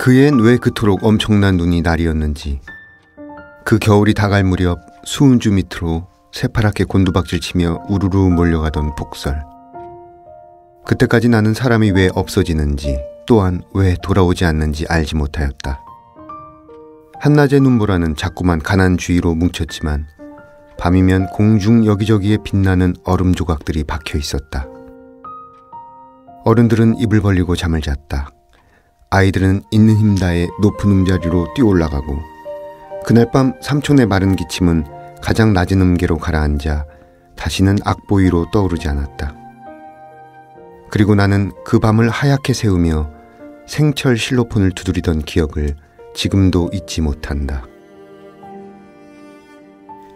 그엔 왜 그토록 엄청난 눈이 날이었는지 그 겨울이 다갈 무렵 수은주 밑으로 새파랗게 곤두박질치며 우르르 몰려가던 폭설. 그때까지 나는 사람이 왜 없어지는지 또한 왜 돌아오지 않는지 알지 못하였다. 한낮의 눈보라는 자꾸만 가난 주위로 뭉쳤지만 밤이면 공중 여기저기에 빛나는 얼음 조각들이 박혀 있었다. 어른들은 입을 벌리고 잠을 잤다. 아이들은 있는 힘 다해 높은 음자리로 뛰어올라가고 그날 밤 삼촌의 마른 기침은 가장 낮은 음계로 가라앉아 다시는 악보위로 떠오르지 않았다. 그리고 나는 그 밤을 하얗게 새우며 생철 실로폰을 두드리던 기억을 지금도 잊지 못한다.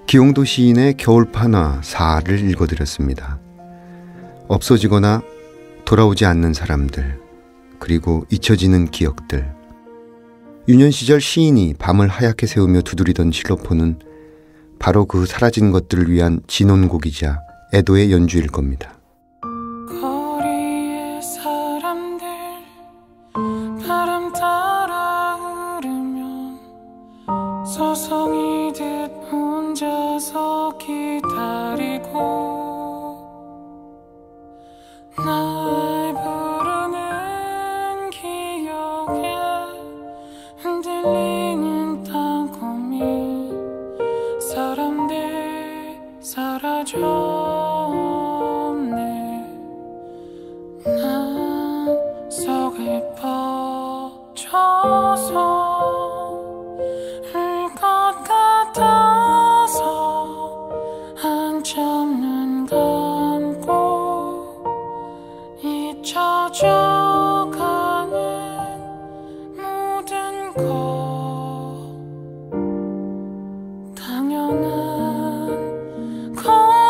기용도 시인의 겨울판화 4를 읽어드렸습니다. 없어지거나 돌아오지 않는 사람들, 그리고 잊혀지는 기억들. 유년 시절 시인이 밤을 하얗게 새우며 두드리던 실로폰은 바로 그 사라진 것들을 위한 진혼곡이자 애도의 연주일 겁니다. 거리의 사람들 바람 따라 흐르면 서성이듯 혼자서 기다리고 날 부르는 기억에 흔들리는 땅콩이 사람들 사라졌네. 난 속을 퍼져서 울 것 같아서 한참 눈 감고 잊혀져가는 모든 것 당연한 건가요?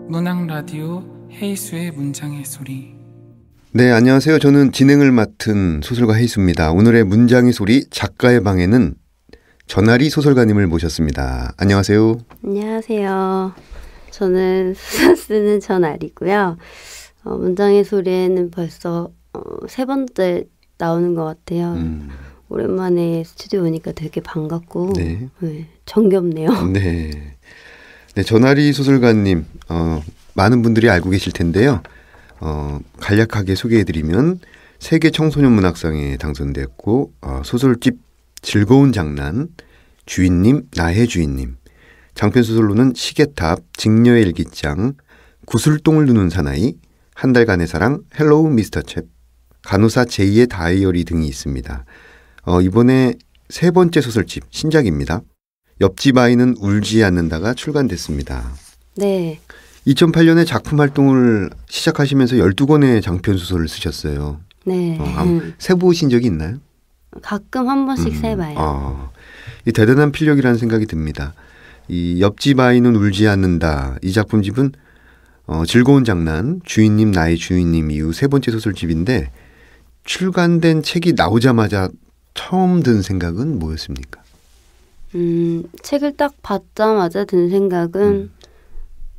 문학 라디오 헤이수의 문장의 소리. 네, 안녕하세요. 저는 진행을 맡은 소설가 헤이수입니다. 오늘의 문장의 소리 작가의 방에는 전아리 소설가님을 모셨습니다. 안녕하세요. 안녕하세요. 저는 소설 쓰는 전아리고요. 문장의 소리에는 벌써 세 번째 나오는 것 같아요. 오랜만에 스튜디오 오니까 되게 반갑고 네. 네, 정겹네요. 네. 네, 전아리 소설가님, 많은 분들이 알고 계실 텐데요. 간략하게 소개해드리면 세계 청소년 문학상에 당선됐고 소설집 즐거운 장난, 주인님, 나의 주인님, 장편소설로는 시계탑, 직녀의 일기장, 구슬똥을 누는 사나이, 한 달간의 사랑, 헬로우 미스터 챕, 간호사 제이의 다이어리 등이 있습니다. 이번에 세 번째 소설집, 신작입니다. 옆집 아이는 울지 않는다가 출간됐습니다. 네. 2008년에 작품 활동을 시작하시면서 12권의 장편소설을 쓰셨어요. 네. 세보신 적이 있나요? 가끔 한 번씩 세봐요. 이 대단한 필력이라는 생각이 듭니다. 이 옆집 아이는 울지 않는다. 이 작품집은 즐거운 장난, 주인님 나의 주인님 이후 세 번째 소설집인데 출간된 책이 나오자마자 처음 든 생각은 뭐였습니까? 책을 딱 받자마자 든 생각은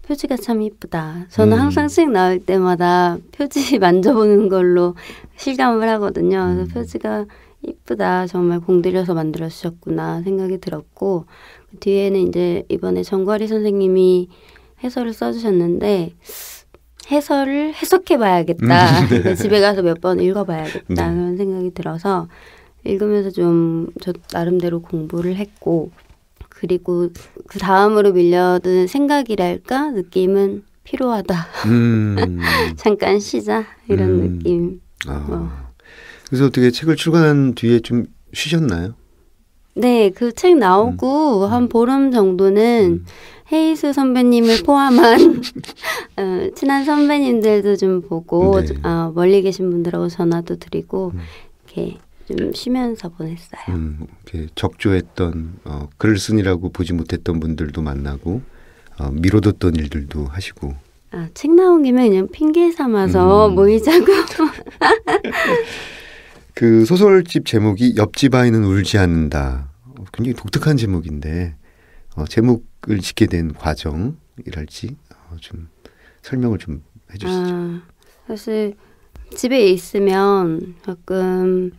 표지가 참 이쁘다. 저는 항상 책 나올 때마다 표지 만져보는 걸로 실감을 하거든요. 그래서 표지가 이쁘다. 정말 공들여서 만들어주셨구나 생각이 들었고 그 뒤에는 이제 이번에 정과리 선생님이 해설을 써주셨는데 해설을 해석해봐야겠다. 네. 집에 가서 몇 번 읽어봐야겠다. 네. 그런 생각이 들어서 읽으면서 좀 저 나름대로 공부를 했고 그리고 그 다음으로 밀려든 생각이랄까 느낌은 필요하다. 잠깐 쉬자 이런 느낌. 그래서 어떻게 책을 출간한 뒤에 좀 쉬셨나요? 네, 그 책 나오고 한 보름 정도는 헤이수 선배님을 포함한 친한 선배님들도 좀 보고 네. 멀리 계신 분들하고 전화도 드리고 이렇게 좀 쉬면서 보냈어요. 이렇게 적조했던 글쓴이라고 보지 못했던 분들도 만나고 미뤄뒀던 일들도 하시고. 책 나온 김에 그냥 핑계 삼아서 모이자고. 그 소설집 제목이 옆집 아이는 울지 않는다. 굉장히 독특한 제목인데 제목을 짓게 된 과정 상황이랄지 좀 설명을 좀 해주시죠. 사실 집에 있으면 가끔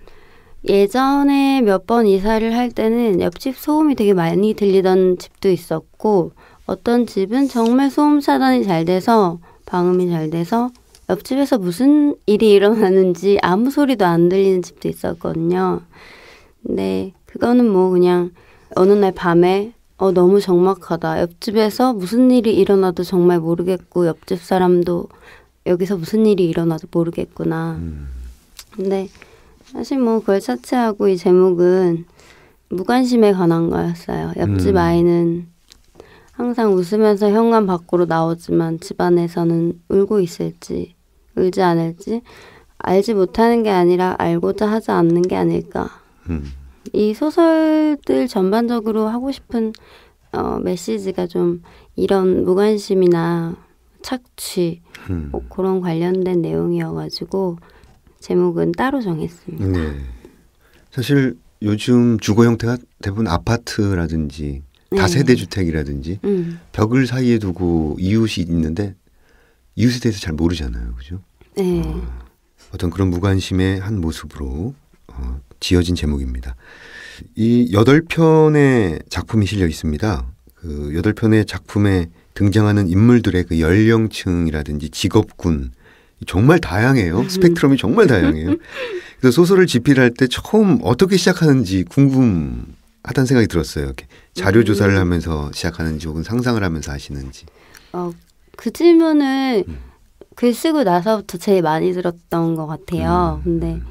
예전에 몇 번 이사를 할 때는 옆집 소음이 되게 많이 들리던 집도 있었고 어떤 집은 정말 소음 차단이 잘 돼서 방음이 잘 돼서 옆집에서 무슨 일이 일어나는지 아무 소리도 안 들리는 집도 있었거든요. 근데 그거는 뭐 그냥 어느 날 밤에 너무 적막하다. 옆집에서 무슨 일이 일어나도 정말 모르겠고 옆집 사람도 여기서 무슨 일이 일어나도 모르겠구나. 근데 사실 뭐 그걸 차치하고 이 제목은 무관심에 관한 거였어요. 옆집 아이는 항상 웃으면서 현관 밖으로 나오지만 집 안에서는 울고 있을지 울지 않을지 알지 못하는 게 아니라 알고자 하지 않는 게 아닐까. 이 소설들 전반적으로 하고 싶은 메시지가 좀 이런 무관심이나 착취 뭐 그런 관련된 내용이어가지고 제목은 따로 정했습니다. 네. 사실 요즘 주거 형태가 대부분 아파트라든지 다세대 주택이라든지 벽을 사이에 두고 이웃이 있는데 이웃에 대해서 잘 모르잖아요. 그죠? 네. 어떤 그런 무관심의 한 모습으로 지어진 제목입니다. 이 8편의 작품이 실려 있습니다. 그 8편의 작품에 등장하는 인물들의 그 연령층이라든지 직업군 정말 다양해요. 스펙트럼이 정말 다양해요. 그래서 소설을 집필할 때 처음 어떻게 시작하는지 궁금하다는 생각이 들었어요. 이렇게 자료 조사를 하면서 시작하는지 혹은 상상을 하면서 하시는지. 그 질문을 글 쓰고 나서부터 제일 많이 들었던 것 같아요. 근데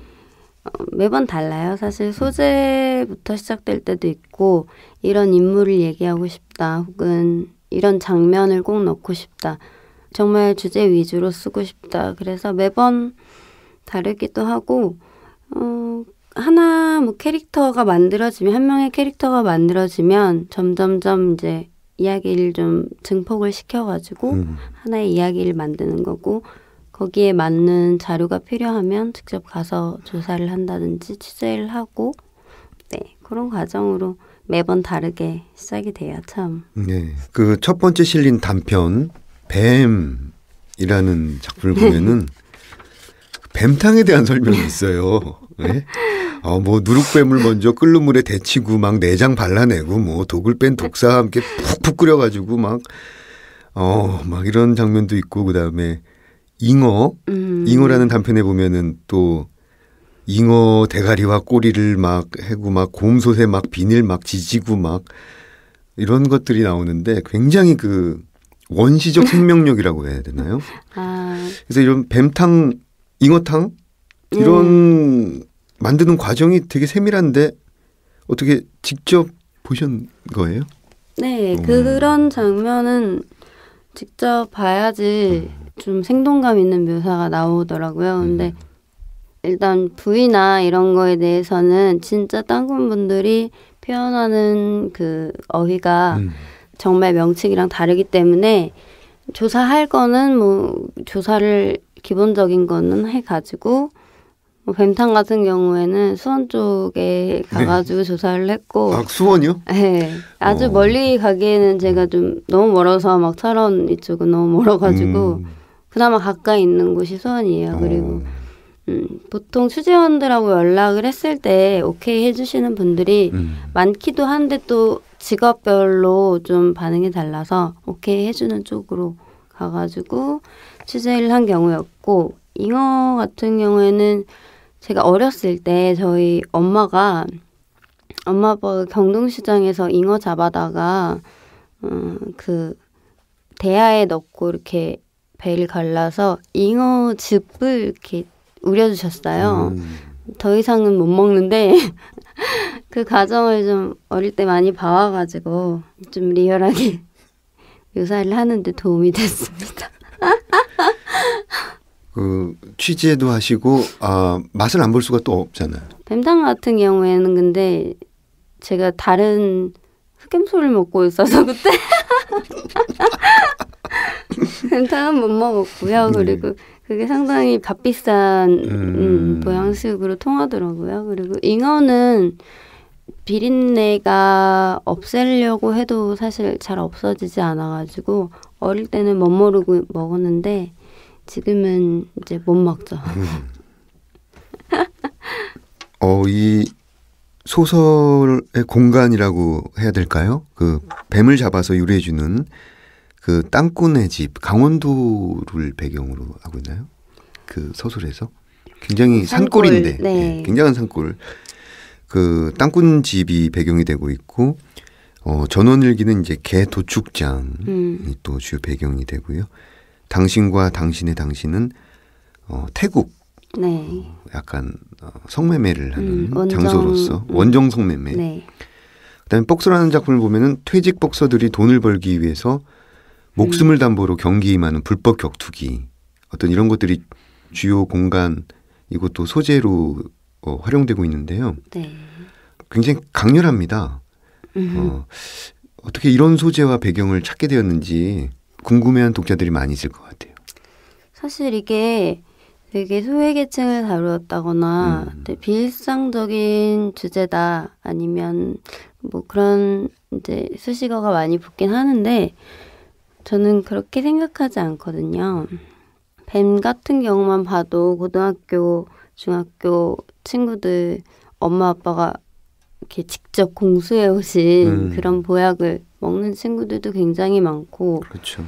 매번 달라요. 사실 소재부터 시작될 때도 있고 이런 인물을 얘기하고 싶다 혹은 이런 장면을 꼭 넣고 싶다. 정말 주제 위주로 쓰고 싶다. 그래서 매번 다르기도 하고 하나 뭐 캐릭터가 만들어지면 한 명의 캐릭터가 만들어지면 점점점 이제 이야기를 좀 증폭을 시켜가지고 하나의 이야기를 만드는 거고 거기에 맞는 자료가 필요하면 직접 가서 조사를 한다든지 취재를 하고 네 그런 과정으로 매번 다르게 시작이 돼요. 참. 네, 그 첫 번째 실린 단편 뱀이라는 작품을 보면은 뱀탕에 대한 설명이 있어요. 네? 뭐 누룩뱀을 먼저 끓는 물에 데치고 막 내장 발라내고 뭐 독을 뺀 독사와 함께 푹푹 끓여가지고 막 이런 장면도 있고 그다음에 잉어라는 단편에 보면은 또 잉어 대가리와 꼬리를 막 해고 막 곰솥에 막 비닐 막 지지고 막 이런 것들이 나오는데 굉장히 그 원시적 생명력이라고 해야 되나요? 그래서 이런 뱀탕, 잉어탕 이런 만드는 과정이 되게 세밀한데 어떻게 직접 보신 거예요? 네, 그런 장면은 직접 봐야지 좀 생동감 있는 묘사가 나오더라고요. 근데 일단 부위나 이런 거에 대해서는 진짜 땅콩분들이 표현하는 그 어휘가 정말 명칭이랑 다르기 때문에 조사할 거는 뭐 조사를 기본적인 거는 해가지고 뭐 뱀탕 같은 경우에는 수원 쪽에 가가지고 조사를 했고 수원이요? 네, 아주 멀리 가기에는 제가 좀 너무 멀어서 막 철원 이쪽은 너무 멀어가지고 그나마 가까이 있는 곳이 수원이에요. 그리고 보통 취재원들하고 연락을 했을 때 오케이 해주시는 분들이 많기도 한데 또 직업별로 좀 반응이 달라서 오케이 해주는 쪽으로 가가지고 취재를 한 경우였고 잉어 같은 경우에는 제가 어렸을 때 저희 엄마 아빠가 경동시장에서 잉어 잡아다가 그 대야에 넣고 이렇게 배를 갈라서 잉어 즙을 이렇게 우려주셨어요. 더 이상은 못 먹는데 그 과정을 좀 어릴 때 많이 봐와가지고 좀 리얼하게 묘사를 하는데 도움이 됐습니다. 그 취재도 하시고 맛을 안 볼 수가 또 없잖아요. 뱀탕 같은 경우에는 근데 제가 다른 흑염소를 먹고 있어서 그때 뱀탕은 못 먹었고요. 그리고 그게 상당히 값비싼 보양식으로 통하더라고요. 그리고 잉어는 비린내가 없애려고 해도 사실 잘 없어지지 않아가지고 어릴 때는 멋모르고 먹었는데 지금은 이제 못 먹죠. 이 소설의 공간이라고 해야 될까요? 그 뱀을 잡아서 유래해주는 그 땅꾼의 집 강원도를 배경으로 하고 있나요? 그 소설에서 굉장히 산골, 산골인데 네. 굉장한 산골. 그 땅꾼 집이 배경이 되고 있고 전원일기는 이제 개 도축장이 또 주요 배경이 되고요. 당신과 당신의 당신은 태국 네. 약간 성매매를 하는 원정, 장소로서 원정 성매매. 네. 그다음에 복서라는 작품을 보면은 퇴직 복서들이 돈을 벌기 위해서 목숨을 담보로 경기 임하는 불법 격투기 어떤 이런 것들이 주요 공간 이것도 소재로 활용되고 있는데요. 네. 굉장히 강렬합니다. 어떻게 이런 소재와 배경을 찾게 되었는지 궁금해한 독자들이 많이 있을 것 같아요. 사실 이게 되게 소외계층을 다루었다거나 되게 비일상적인 주제다 아니면 뭐 그런 이제 수식어가 많이 붙긴 하는데 저는 그렇게 생각하지 않거든요. 뱀 같은 경우만 봐도 고등학교, 중학교 친구들 엄마 아빠가 이렇게 직접 공수해 오신 그런 보약을 먹는 친구들도 굉장히 많고 그렇죠.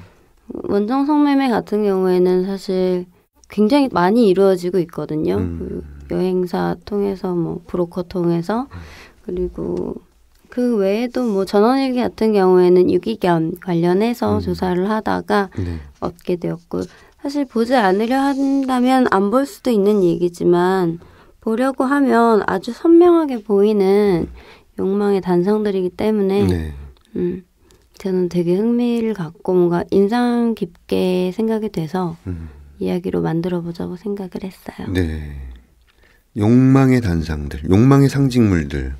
원정 성매매 같은 경우에는 사실 굉장히 많이 이루어지고 있거든요. 그 여행사 통해서 뭐 브로커 통해서 그리고 그 외에도 뭐 전원일기 같은 경우에는 유기견 관련해서 조사를 하다가 네. 얻게 되었고 사실 보지 않으려 한다면 안 볼 수도 있는 얘기지만 보려고 하면 아주 선명하게 보이는 욕망의 단상들이기 때문에 네. 저는 되게 흥미를 갖고 뭔가 인상 깊게 생각이 돼서 이야기로 만들어보자고 생각을 했어요. 네. 욕망의 단상들, 욕망의 상징물들,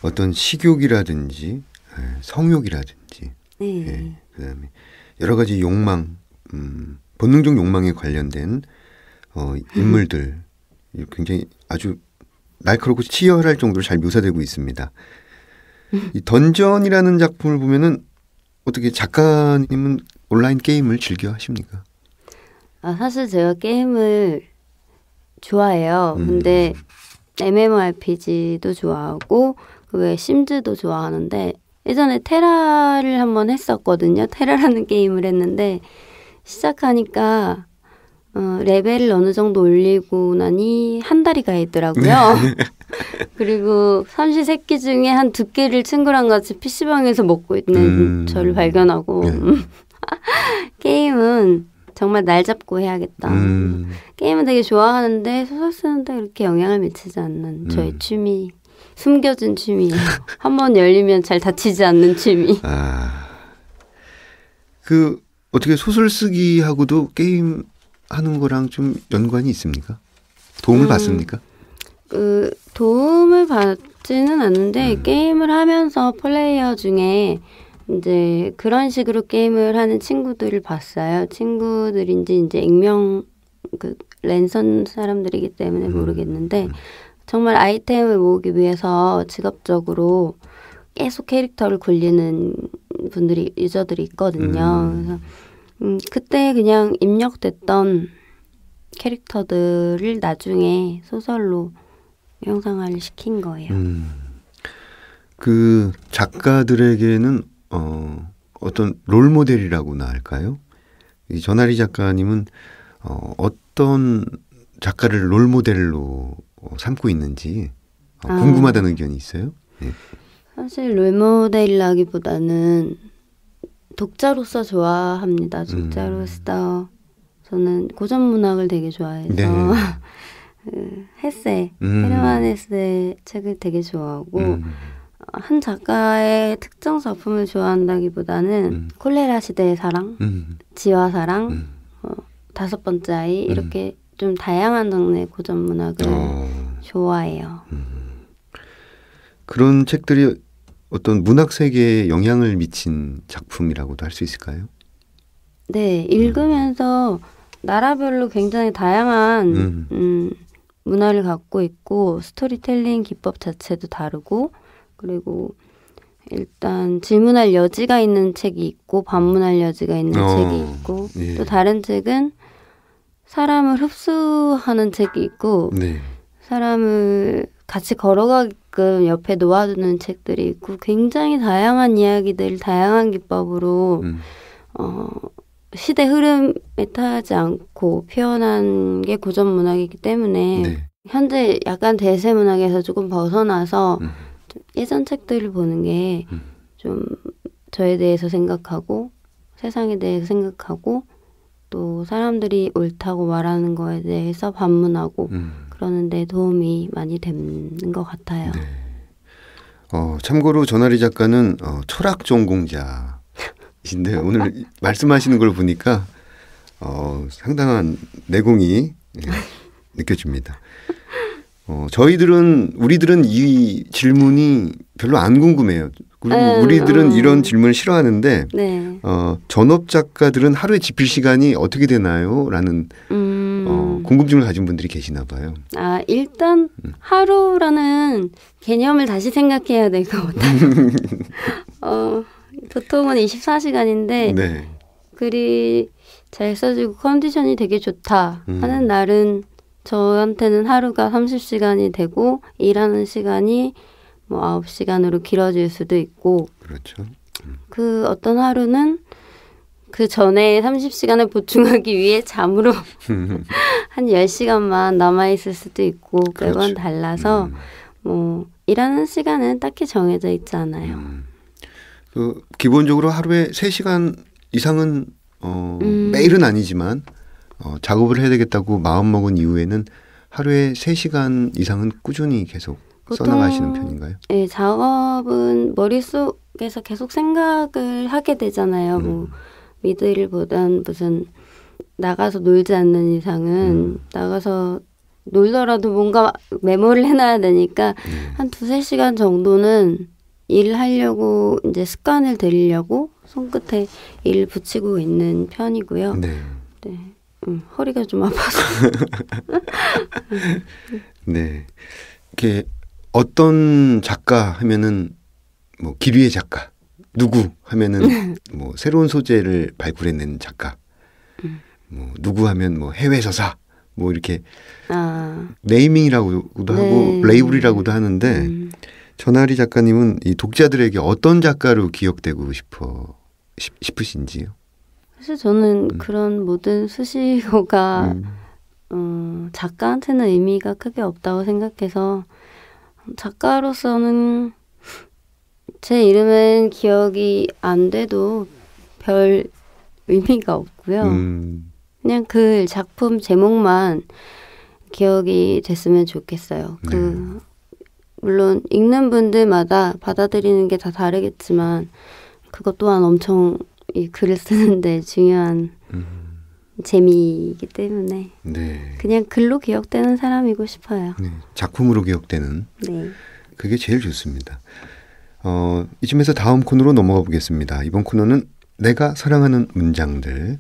어떤 식욕이라든지 성욕이라든지, 네. 그다음에 여러 가지 욕망, 본능적 욕망에 관련된 인물들, 굉장히 아주 날카롭고 치열할 정도로 잘 묘사되고 있습니다. 이 던전이라는 작품을 보면은 어떻게 작가님은 온라인 게임을 즐겨 하십니까? 사실 제가 게임을 좋아해요. 근데 MMORPG도 좋아하고 그 외에 심즈도 좋아하는데 예전에 테라를 한번 했었거든요. 테라라는 게임을 했는데 시작하니까 레벨을 어느 정도 올리고 나니 한 달이 가 있더라고요. 그리고 삼시세끼 중에 한 2끼를 친구랑 같이 PC방에서 먹고 있는 저를 발견하고 게임은 정말 날 잡고 해야겠다. 게임은 되게 좋아하는데 소설 쓰는데 그렇게 영향을 미치지 않는 저의 취미. 숨겨진 취미예요. 한번 열리면 잘 닫히지 않는 취미. 그 어떻게 소설 쓰기하고도 게임 하는 거랑 좀 연관이 있습니까? 도움을 받습니까? 그 도움을 받지는 않는데 게임을 하면서 플레이어 중에 이제 그런 식으로 게임을 하는 친구들을 봤어요. 친구들인지 이제 익명 그 랜선 사람들이기 때문에 모르겠는데 정말 아이템을 모으기 위해서 직업적으로 계속 캐릭터를 굴리는 분들이 유저들이 있거든요. 그래서 그때 그냥 입력됐던 캐릭터들을 나중에 소설로 형상화를 시킨 거예요. 그 작가들에게는 어떤 롤 모델이라고나 할까요? 이 전하리 작가님은 어떤 작가를 롤 모델로 삼고 있는지 궁금하다는 의견이 있어요. 네. 사실 롤 모델이라기보다는 독자로서 좋아합니다. 독자로서 저는 고전 문학을 되게 좋아해서 네. 헤세, 헤르만 헤세 책을 되게 좋아하고 한 작가의 특정 작품을 좋아한다기보다는 콜레라 시대의 사랑, 지화 사랑, 5번째 아이 이렇게 좀 다양한 장르의 고전 문학을 좋아해요. 그런 책들이 어떤 문학 세계에 영향을 미친 작품이라고도 할 수 있을까요? 네, 읽으면서 나라별로 굉장히 다양한 문화를 갖고 있고 스토리텔링 기법 자체도 다르고 그리고 일단 질문할 여지가 있는 책이 있고 반문할 여지가 있는 책이 있고 예. 또 다른 책은 사람을 흡수하는 책이 있고 네. 사람을 같이 걸어가게끔 옆에 놓아두는 책들이 있고 굉장히 다양한 이야기들, 다양한 기법으로 시대 흐름에 타지 않고 표현한 게 고전 문학이기 때문에 네. 현재 약간 대세 문학에서 조금 벗어나서 좀 예전 책들을 보는 게 좀 저에 대해서 생각하고 세상에 대해서 생각하고 또 사람들이 옳다고 말하는 거에 대해서 반문하고 그러는 데 도움이 많이 되는 것 같아요. 네. 참고로 전하리 작가는 철학 전공자이신데 오늘 말씀하시는 걸 보니까 상당한 내공이 느껴집니다. 우리들은 이 질문이 별로 안 궁금해요. 그리고 우리들은 이런 질문을 싫어하는데 네. 전업 작가들은 하루에 집필 시간이 어떻게 되나요? 라는 궁금증을 가진 분들이 계시나 봐요. 일단 하루라는 개념을 다시 생각해야 될 것 같아요. 보통은 24시간인데 네. 글이 잘 써지고 컨디션이 되게 좋다 하는 날은 저한테는 하루가 30시간이 되고 일하는 시간이 뭐 9시간으로 길어질 수도 있고 그렇죠. 그 어떤 하루는 그 전에 30시간을 보충하기 위해 잠으로 한 10시간만 남아있을 수도 있고 그렇죠. 매번 달라서 뭐 일하는 시간은 딱히 정해져 있지 않아요. 기본적으로 하루에 3시간 이상은 매일은 아니지만 작업을 해야 되겠다고 마음먹은 이후에는 하루에 3시간 이상은 꾸준히 계속 써나가시는 편인가요? 네, 작업은 머릿속에서 계속 생각을 하게 되잖아요. 뭐 미드일보단 무슨 나가서 놀지 않는 이상은 나가서 놀더라도 뭔가 메모를 해놔야 되니까 한 2-3시간 정도는 일을 하려고 이제 습관을 들이려고 손끝에 일을 붙이고 있는 편이고요. 네. 네. 허리가 좀 아파서. 네. 이렇게 어떤 작가 하면은 뭐 기류의 작가, 누구 하면은 뭐 새로운 소재를 발굴해낸 작가, 뭐 누구 하면 뭐 해외 서사, 뭐 이렇게 네이밍이라고도 네. 하고 레이블이라고도 하는데 전하리 작가님은 이 독자들에게 어떤 작가로 기억되고 싶으신지요? 사실 저는 그런 모든 수식어가 작가한테는 의미가 크게 없다고 생각해서 작가로서는 제 이름은 기억이 안 돼도 별 의미가 없고요. 그냥 그 작품 제목만 기억이 됐으면 좋겠어요. 물론 읽는 분들마다 받아들이는 게 다 다르겠지만 그것 또한 엄청 이 글을 쓰는데 중요한 재미이기 때문에 네. 그냥 글로 기억되는 사람이고 싶어요. 네. 작품으로 기억되는. 네. 그게 제일 좋습니다. 이쯤에서 다음 코너로 넘어가 보겠습니다. 이번 코너는 내가 사랑하는 문장들.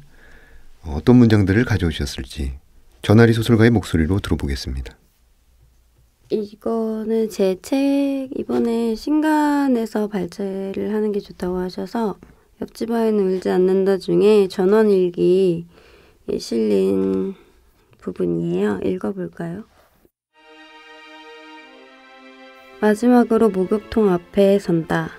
어떤 문장들을 가져오셨을지 전하리 소설가의 목소리로 들어보겠습니다. 이거는 제 책 이번에 신간에서 발제를 하는 게 좋다고 하셔서 옆집 아이는 울지 않는다 중에 전원일기에 실린 부분이에요. 읽어볼까요? 마지막으로 목욕통 앞에 선다.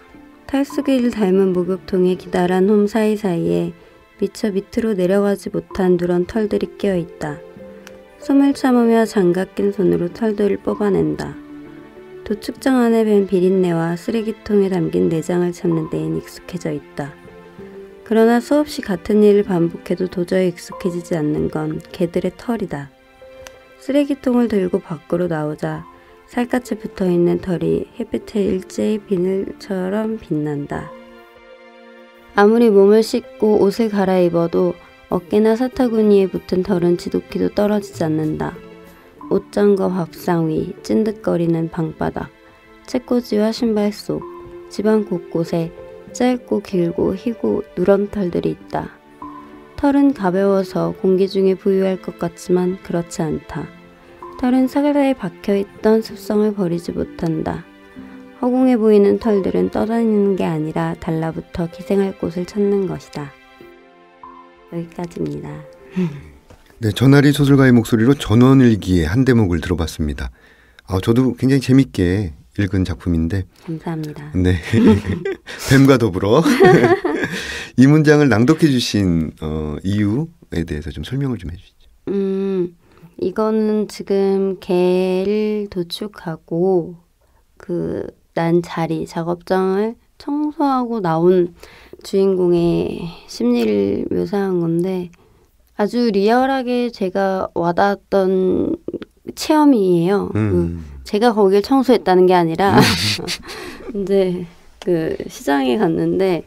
탈수기를 닮은 목욕통에 기다란 홈 사이사이에 미처 밑으로 내려가지 못한 누런 털들이 끼어있다. 숨을 참으며 장갑 낀 손으로 털들을 뽑아낸다. 도축장 안에 밴 비린내와 쓰레기통에 담긴 내장을 참는 데엔 익숙해져 있다. 그러나 수없이 같은 일을 반복해도 도저히 익숙해지지 않는 건 개들의 털이다. 쓰레기통을 들고 밖으로 나오자 살갗에 붙어있는 털이 햇빛에 일제히 비늘처럼 빛난다. 아무리 몸을 씻고 옷을 갈아입어도 어깨나 사타구니에 붙은 털은 지독히도 떨어지지 않는다. 옷장과 밥상 위, 찐득거리는 방바닥, 책꽂이와 신발 속, 집안 곳곳에 짧고 길고 희고 누런 털들이 있다. 털은 가벼워서 공기 중에 부유할 것 같지만 그렇지 않다. 털은 사과에 박혀있던 습성을 버리지 못한다. 허공에 보이는 털들은 떠다니는 게 아니라 달라붙어 기생할 곳을 찾는 것이다. 여기까지입니다. 네, 전하리 소설가의 목소리로 전원일기의 한 대목을 들어봤습니다. 저도 굉장히 재밌게 읽은 작품인데 감사합니다. 네, 뱀과 더불어 이 문장을 낭독해 주신 이유에 대해서 좀 설명을 좀 해주시죠. 이거는 지금 개를 도축하고 난 자리, 작업장을 청소하고 나온 주인공의 심리를 묘사한 건데 아주 리얼하게 제가 와닿았던 체험이에요. 제가 거길 청소했다는 게 아니라 이제 시장에 갔는데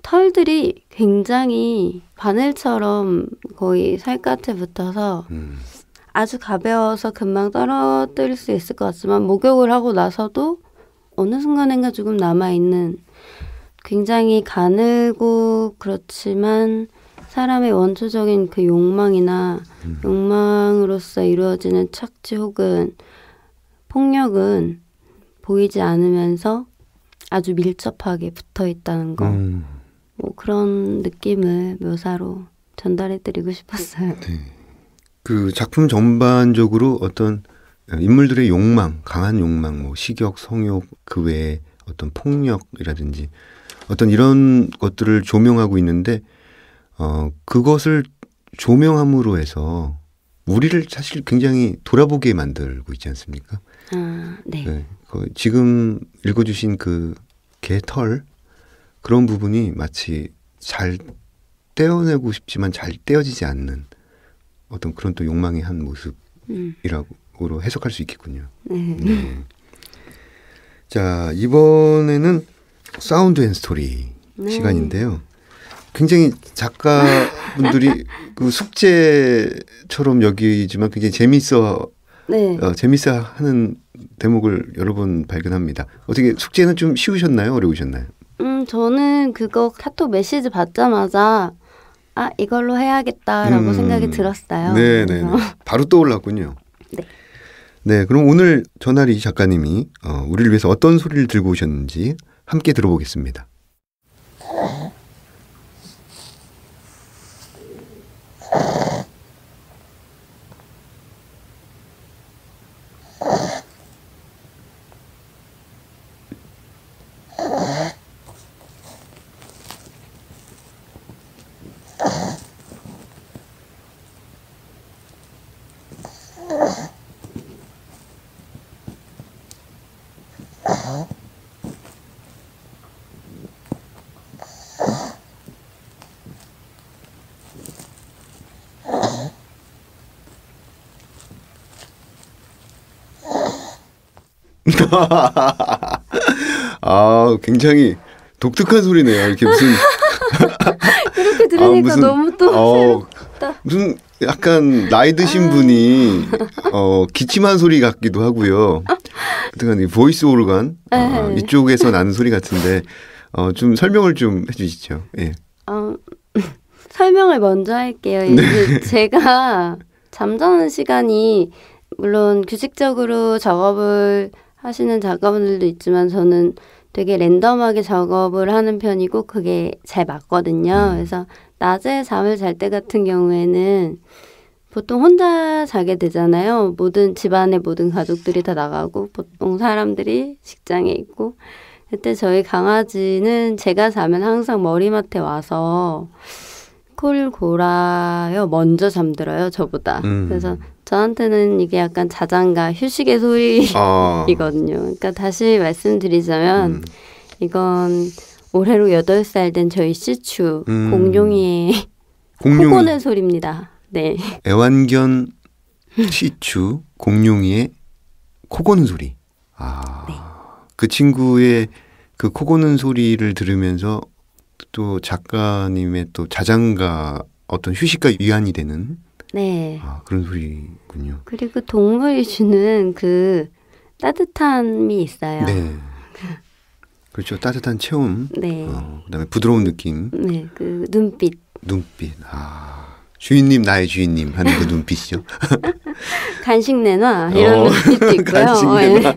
털들이 굉장히 바늘처럼 거의 살갗에 붙어서 아주 가벼워서 금방 떨어뜨릴 수 있을 것 같지만 목욕을 하고 나서도 어느 순간인가 조금 남아있는 굉장히 가늘고 그렇지만 사람의 원초적인 그 욕망이나 욕망으로서 이루어지는 착취 혹은 폭력은 보이지 않으면서 아주 밀접하게 붙어 있다는 거. 뭐 그런 느낌을 묘사로 전달해드리고 싶었어요. 네. 그 작품 전반적으로 어떤 인물들의 욕망, 강한 욕망, 뭐 식욕, 성욕, 그 외에 어떤 폭력이라든지 어떤 이런 것들을 조명하고 있는데 그것을 조명함으로 해서 우리를 사실 굉장히 돌아보게 만들고 있지 않습니까? 네. 네. 지금 읽어주신 그 개털 그런 부분이 마치 잘 떼어내고 싶지만 잘 떼어지지 않는 어떤 그런 또 욕망의 한 모습이라고 해석할 수 있겠군요. 네. 자, 이번에는 사운드 앤 스토리 시간인데요. 굉장히 작가분들이 그 숙제처럼 여기지만 굉장히 재밌어 하는 대목을 여러 번 발견합니다. 어떻게 숙제는 좀 쉬우셨나요? 어려우셨나요? 저는 그거 카톡 메시지 받자마자 이걸로 해야겠다라고 생각이 들었어요. 네네. 바로 떠올랐군요. 네. 네, 그럼 오늘 전하리 작가님이 우리를 위해서 어떤 소리를 들고 오셨는지 함께 들어보겠습니다. 굉장히 독특한 소리네요. 이렇게 무슨 이렇게 들으니까 너무 또 새롭다. 무슨 약간 나이 드신 분이 기침한 소리 같기도 하고요. 하여튼 보이스 오르간 이쪽에서 나는 소리 같은데 좀 설명을 좀 해주시죠. 예. 설명을 먼저 할게요. 네. 제가 잠자는 시간이 물론 규칙적으로 작업을 하시는 작가분들도 있지만 저는 되게 랜덤하게 작업을 하는 편이고 그게 잘 맞거든요. 그래서 낮에 잠을 잘 때 같은 경우에는 보통 혼자 자게 되잖아요. 집안의 모든 가족들이 다 나가고 보통 사람들이 직장에 있고 그때 저희 강아지는 제가 자면 항상 머리맡에 와서 코를 골아요. 먼저 잠들어요. 저보다. 그래서 저한테는 이게 약간 자장가, 휴식의 소리이거든요. 그러니까 다시 말씀드리자면 이건 올해로 8살 된 저희 시추 공룡이의 코고는 소리입니다. 네. 애완견 시추 공룡이의 코고는 소리. 네. 그 친구의 그 코고는 소리를 들으면서 또 작가님의 또 자장가 어떤 휴식과 위안이 되는 그런 소리군요. 그리고 동물이 주는 그 따뜻함이 있어요. 네. 그렇죠. 따뜻한 체험. 네. 그다음에 부드러운 느낌. 네. 그 눈빛. 주인님 나의 주인님 하는 그 눈빛이죠. 간식 내놔 이런 눈빛도 있고요. 간식 내놔.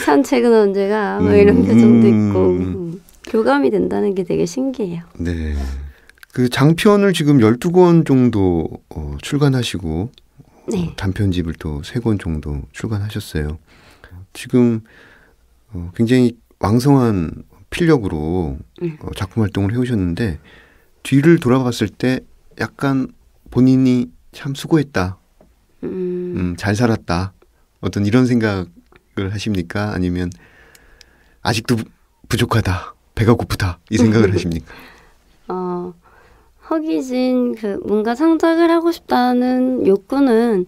산책은 언제가? 뭐 이런 표정도 있고 교감이 된다는 게 되게 신기해요. 네. 그 장편을 지금 12권 정도 출간하시고 네. 단편집을 또 3권 정도 출간하셨어요. 지금 굉장히 왕성한 필력으로 작품 활동을 해오셨는데 뒤를 돌아봤을 때 약간 본인이 참 수고했다. 잘 살았다. 어떤 이런 생각을 하십니까? 아니면 아직도 부족하다. 배가 고프다. 이 생각을 하십니까? 허기진 뭔가 창작을 하고 싶다는 욕구는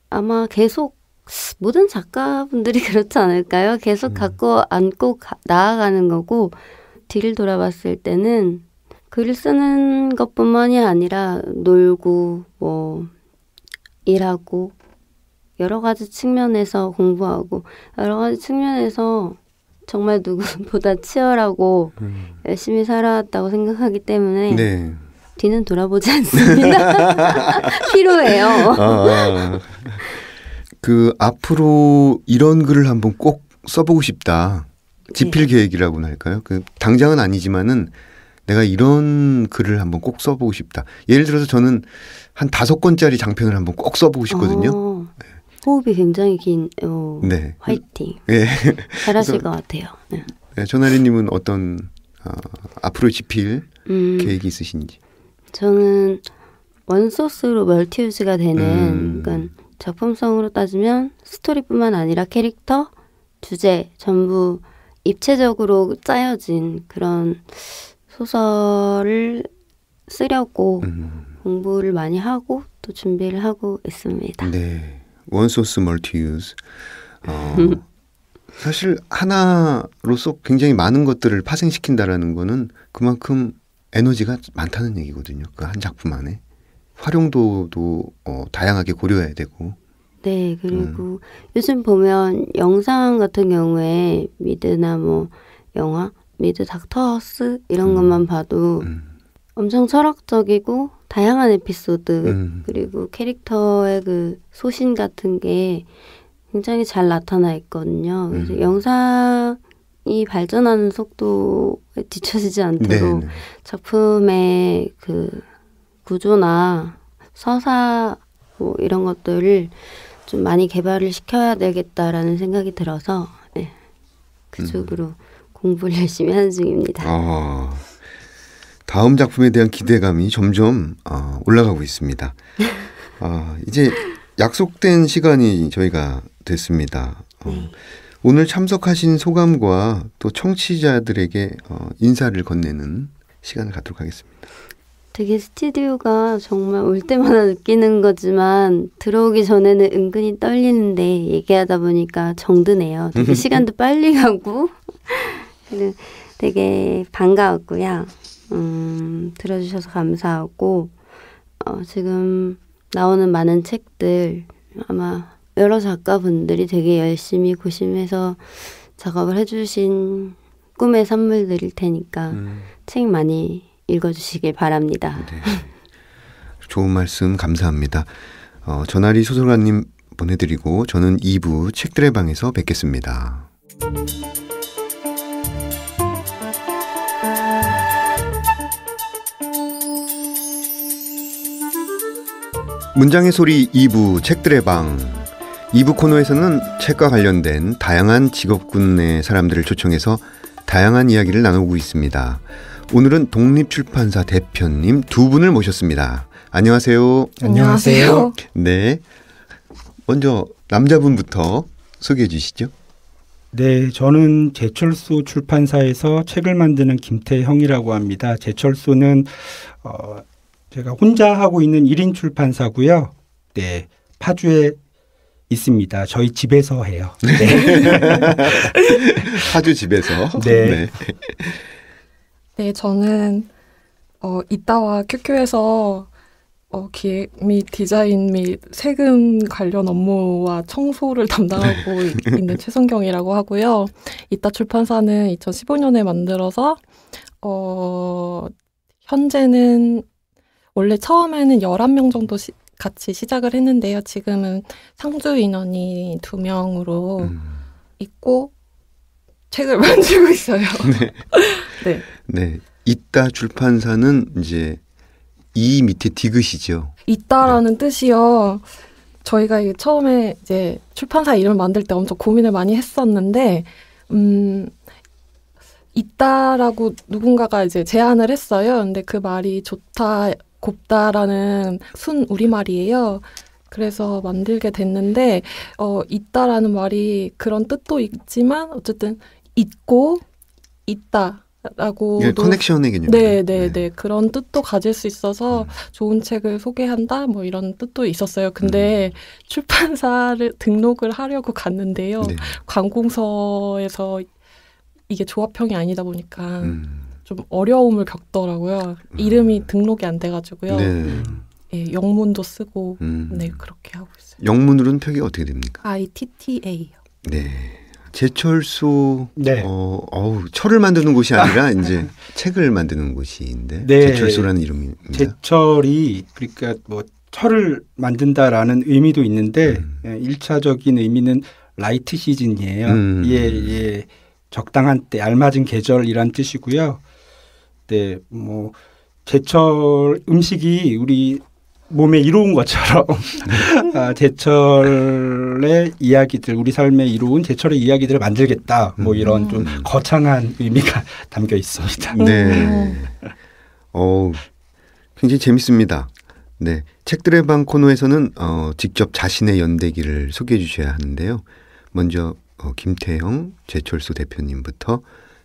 아마 계속 모든 작가분들이 그렇지 않을까요? 계속 갖고 안고 나아가는 거고 뒤를 돌아봤을 때는 글을 쓰는 것뿐만이 아니라 놀고 뭐 일하고 여러 가지 측면에서 공부하고 여러 가지 측면에서 정말 누구보다 치열하고 열심히 살아왔다고 생각하기 때문에 네. 뒤는 돌아보지 않습니다. 필요해요. 그 앞으로 이런 글을 한번 꼭 써보고 싶다. 집필 계획이라고나 할까요? 그 당장은 아니지만은 내가 이런 글을 한번 꼭 써보고 싶다. 예를 들어서 저는 한 5권짜리 장편을 한번 꼭 써보고 싶거든요. 호흡이 굉장히 긴. 네. 화이팅. 네. 잘하실 것 같아요. 네. 네, 전하리님은 어떤 앞으로 집필 계획이 있으신지? 저는 원소스로 멀티유즈가 되는 그러니까 작품성으로 따지면 스토리뿐만 아니라 캐릭터, 주제 전부 입체적으로 짜여진 그런 소설을 쓰려고 공부를 많이 하고 또 준비를 하고 있습니다. 네, 원소스 멀티유즈. 사실 하나로서 굉장히 많은 것들을 파생시킨다라는 거는 그만큼 에너지가 많다는 얘기거든요. 그 한 작품 안에. 활용도도 다양하게 고려해야 되고. 네, 그리고 요즘 보면 영상 같은 경우에 미드나 뭐 영화, 미드 닥터하우스 이런 것만 봐도 엄청 철학적이고 다양한 에피소드 그리고 캐릭터의 그 소신 같은 게 굉장히 잘 나타나 있거든요. 그래서 영상이 발전하는 속도에 뒤처지지 않도록 네네. 작품의 그 구조나 서사 뭐 이런 것들을 좀 많이 개발을 시켜야 되겠다라는 생각이 들어서 네, 그쪽으로 공부를 열심히 하는 중입니다. 다음 작품에 대한 기대감이 점점 올라가고 있습니다. 이제 약속된 시간이 저희가 됐습니다. 오늘 참석하신 소감과 또 청취자들에게 인사를 건네는 시간을 갖도록 하겠습니다. 되게 스튜디오가 정말 올 때마다 느끼는 거지만 들어오기 전에는 은근히 떨리는데 얘기하다 보니까 정드네요. 되게 시간도 빨리 가고 되게 반가웠고요. 들어주셔서 감사하고 지금 나오는 많은 책들 아마 여러 작가분들이 되게 열심히 고심해서 작업을 해주신 꿈의 선물들일 테니까 책 많이 읽어주시길 바랍니다. 네. 좋은 말씀 감사합니다. 전하리 소설가님 보내드리고 저는 2부 책들의 방에서 뵙겠습니다. 문장의 소리 2부 책들의 방. 2부 코너에서는 책과 관련된 다양한 직업군의 사람들을 초청해서 다양한 이야기를 나누고 있습니다. 오늘은 독립출판사 대표님 두 분을 모셨습니다. 안녕하세요. 안녕하세요. 네. 먼저 남자분부터 소개해 주시죠. 네, 저는 제철소 출판사에서 책을 만드는 김태형이라고 합니다. 제철소는 제가 혼자 하고 있는 1인 출판사고요. 네, 파주에 있습니다. 저희 집에서 해요. 네. 파주 집에서. 네. 네, 저는 이따와 큐큐에서 기획 및 디자인 및 세금 관련 업무와 청소를 담당하고 있는 최성경이라고 하고요. 이따 출판사는 2015년에 만들어서 현재는 원래 처음에는 11명 정도 같이 시작을 했는데요. 지금은 상주 인원이 2명으로 있고 책을 만들고 있어요. 네. 네. 네. 있다 출판사는 이제 이 밑에 디귿이죠. 있다라는 뜻이요. 저희가 이게 처음에 이제 출판사 이름을 만들 때 엄청 고민을 많이 했었는데, 있다라고 누군가가 이제 제안을 했어요. 근데 그 말이 좋다, 곱다라는 순 우리말이에요. 그래서 만들게 됐는데, 있다라는 말이 그런 뜻도 있지만, 어쨌든, 있고, 있다라고. 커넥션의 개념. 네. 그런 뜻도 가질 수 있어서 좋은 책을 소개한다, 뭐 이런 뜻도 있었어요. 근데 출판사를 등록을 하려고 갔는데요. 네. 관공서에서 이게 조합형이 아니다 보니까 좀 어려움을 겪더라고요. 이름이 등록이 안 돼가지고요. 네. 예, 영문도 쓰고 네 그렇게 하고 있어요. 영문으로는 표기가 어떻게 됩니까? ITTA요. 네. 제철소 네. 철을 만드는 곳이 아니라 이제 책을 만드는 곳인데 네. 제철소라는 이름입니다. 제철이 그러니까 뭐 철을 만든다라는 의미도 있는데 1차적인 의미는 라이트 시즌이에요. 예. 적당한 때 알맞은 계절이란 뜻이고요. 네. 뭐 제철 음식이 우리 몸에 이로운 것처럼 제철의 이야기들, 우리 삶에 이로운 제철의 이야기들을 만들겠다. 뭐 이런 좀 거창한 의미가 담겨 있습니다. 네. 굉장히 재밌습니다. 네. 책들의 방 코너에서는 직접 자신의 연대기를 소개해 주셔야 하는데요. 먼저 김태형 제철소 대표님부터